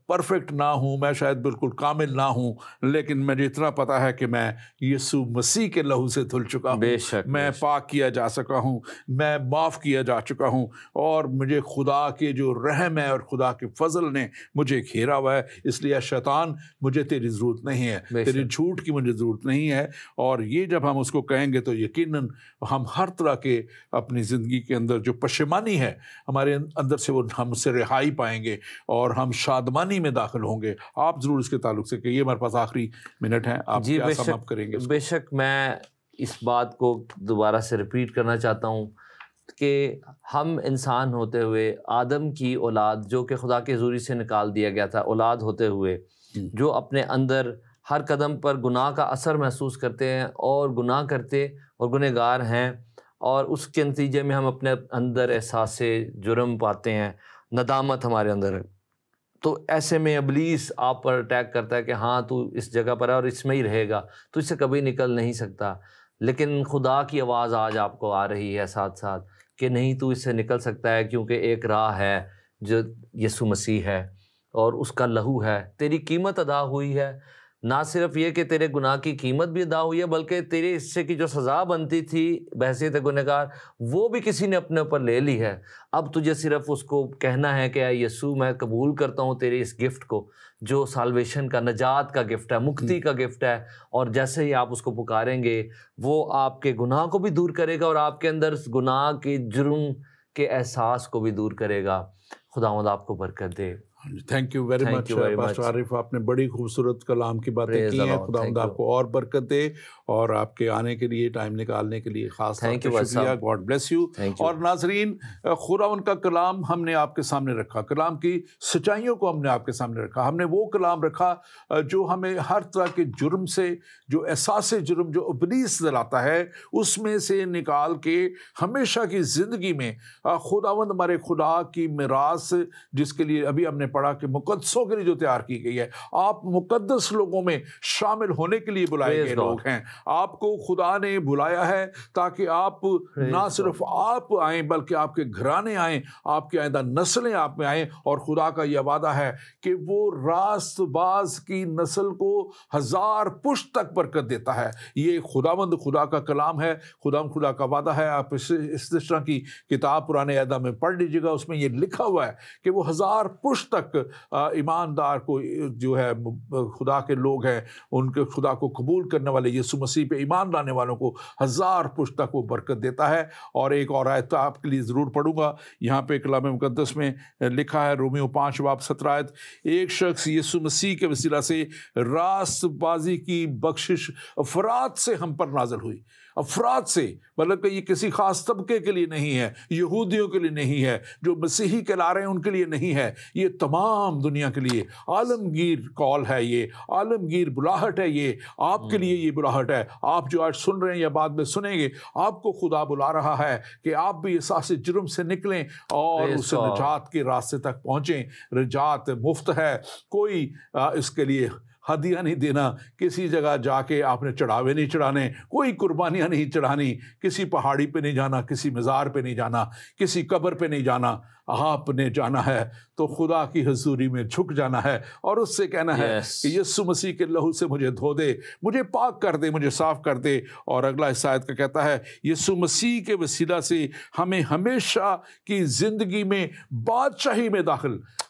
پرفیکٹ نہ ہوں, میں شاید بالکل کامل نہ ہوں, لیکن مجھے اتنا پتا ہے کہ میں یسوع مسیح کے لہو سے دھل چکا ہوں, میں پاک کیا جا سکا ہوں, میں معاف کیا جا چکا ہوں, اور مجھے خدا کے جو رحم ہے اور خدا کے فضل نے مجھے گھیرا ہوا ہے. اس لیے شیطان مجھے تیری ضرورت نہیں ہے, تیری جھوٹ کی مجھے ضرورت نہیں ہے. اور یہ جب ہم اس کو کہیں گے تو یقیناً ہم ہر طرح کے اپنی زندگی کے اندر جو پشیمانی ہے ہمارے اندر سے وہ ہم سے رہائی پائیں گے اور ہم شادمانی میں داخل ہوں گے. آپ ضرور اس کے تعلق سے کہ یہ ہمارے پاس آخری منٹ ہیں, آپ کیا سم اپ کریں گے؟ بے شک میں اس بات کو دوبارہ سے ریپیٹ کرنا چاہتا ہوں کہ ہم انسان ہوتے ہوئے آدم کی اولاد جو کہ خدا کے حضوری سے نکال دیا گیا تھا, اولاد ہوتے ہوئے جو اپنے اندر ہر قدم پر گناہ کا اثر محسوس کرتے ہیں اور گناہ کرتے اور گنہگار ہیں, اور اس کے نتیجے میں ہم اپنے اندر احساس جرم پاتے ہیں, ندامت ہمارے اندر ہے. تو ایسے میں ابلیس آپ پر اٹیک کرتا ہے کہ ہاں تو اس جگہ پر ہے اور اس میں ہی رہے گا, تو اس سے کبھی نکل نہیں سکتا. لیکن خدا کی آواز آج آپ کو آ رہی ہے ساتھ ساتھ کہ نہیں, تو اس سے نکل سکتا ہے, کیونکہ ایک راہ ہے جو یسوع مسیح ہے اور اس کا لہو ہے. تیری قیمت ادا ہوئی ہے, نہ صرف یہ کہ تیرے گناہ کی قیمت بھی ادا ہوئی ہے, بلکہ تیرے حصے کی جو سزا بنتی تھی بحیثیت گنہگار وہ بھی کسی نے اپنے اوپر لے لی ہے. اب تجھے صرف اس کو کہنا ہے کہ اے یسوع میں قبول کرتا ہوں تیرے اس گفٹ کو جو سالویشن کا, نجات کا گفٹ ہے, مکتی کا گفٹ ہے. اور جیسے ہی آپ اس کو پکاریں گے وہ آپ کے گناہ کو بھی دور کرے گا اور آپ کے اندر گناہ کے جرم کے احساس کو بھی دور کرے گا. خداوند آپ کو برکت دے. Thank you very much pastor Arif, آپ نے بڑی خوبصورت کلام کی باتیں کی ہیں. خداوند آپ کو اور برکت دے اور آپ کے آنے کے لیے, ٹائم نکالنے کے لیے خاص طور پہ شکریہ. God bless you. اور ناظرین, خداوند کا کلام ہم نے آپ کے سامنے رکھا, کلام کی سچائیوں کو ہم نے آپ کے سامنے رکھا. ہم نے وہ کلام رکھا جو ہمیں ہر طرح کے جرم سے, جو احساس جرم جو ابلیس دلاتا ہے, اس میں سے نکال کے ہمیشہ کی زندگی میں خداوند ہمارے خدا کی میراث, جس کے لیے ابھی ہم نے پڑھا کہ مقدسوں کے لیے جو تیار کی گئی ہے, آپ مقدس لوگوں میں شامل ہونے کے لیے بلائے گئے لوگ ہیں. آپ کو خدا نے بلایا ہے تاکہ آپ نہ صرف آپ آئیں بلکہ آپ کے گھرانے آئیں, آپ کے آئندہ نسلیں آپ میں آئیں. اور خدا کا یہ وعدہ ہے کہ وہ راست باز کی نسل کو 1000 پشت تک برکت دیتا ہے. یہ خداوند خدا کا کلام ہے, خدا کا وعدہ ہے. آپ اس طرح کی کتاب پرانے عہد میں پڑھ لیجیے گا, اس میں یہ لکھا ہوا ہے کہ وہ 1000 پشت تک ایماندار کو جو ہے خدا کے لوگ ہیں, ان کے خدا کو قبول کرنے والے, یسوع مسیح پہ ایمان لانے والوں کو 1000 پشت تک وہ برکت دیتا ہے. اور ایک اور آیت آپ کے لیے ضرور پڑھوں گا, یہاں پہ کلام مقدس میں لکھا ہے, رومیو 5:17 آیت, ایک شخص یسوع مسیح کے وسیلہ سے راست بازی کی بخشش افراد سے ہم پر نازل ہوئی. افراد سے مطلب کہ یہ کسی خاص طبقے کے لیے نہیں ہے, یہودیوں کے لیے نہیں ہے, جو مسیحی کہلا رہے ہیں ان کے لیے نہیں ہے, یہ تمام دنیا کے لیے عالمگیر کال ہے, یہ عالمگیر بلاہٹ ہے, یہ آپ کے لیے یہ بلاہٹ ہے. آپ جو آج سن رہے ہیں یا بعد میں سنیں گے, آپ کو خدا بلا رہا ہے کہ آپ بھی احساس جرم سے نکلیں اور اس نجات کے راستے تک پہنچیں. نجات مفت ہے, کوئی اس کے لیے ہدیہ نہیں دینا, کسی جگہ جا کے آپ نے چڑھاوے نہیں چڑھانے, کوئی قربانیاں نہیں چڑھانی, کسی پہاڑی پہ نہیں جانا, کسی مزار پہ نہیں جانا, کسی قبر پہ نہیں جانا. آپ نے جانا ہے تو خدا کی حضوری میں جھک جانا ہے اور اس سے کہنا ہے کہ یسوع مسیح کے لہو سے مجھے دھو دے, مجھے پاک کر دے, مجھے صاف کر دے. اور اگلا حصہ آیت کا کہتا ہے, یسوع مسیح کے وسیلہ سے ہمیں ہمیشہ کی زندگی میں بادشاہی میں داخل,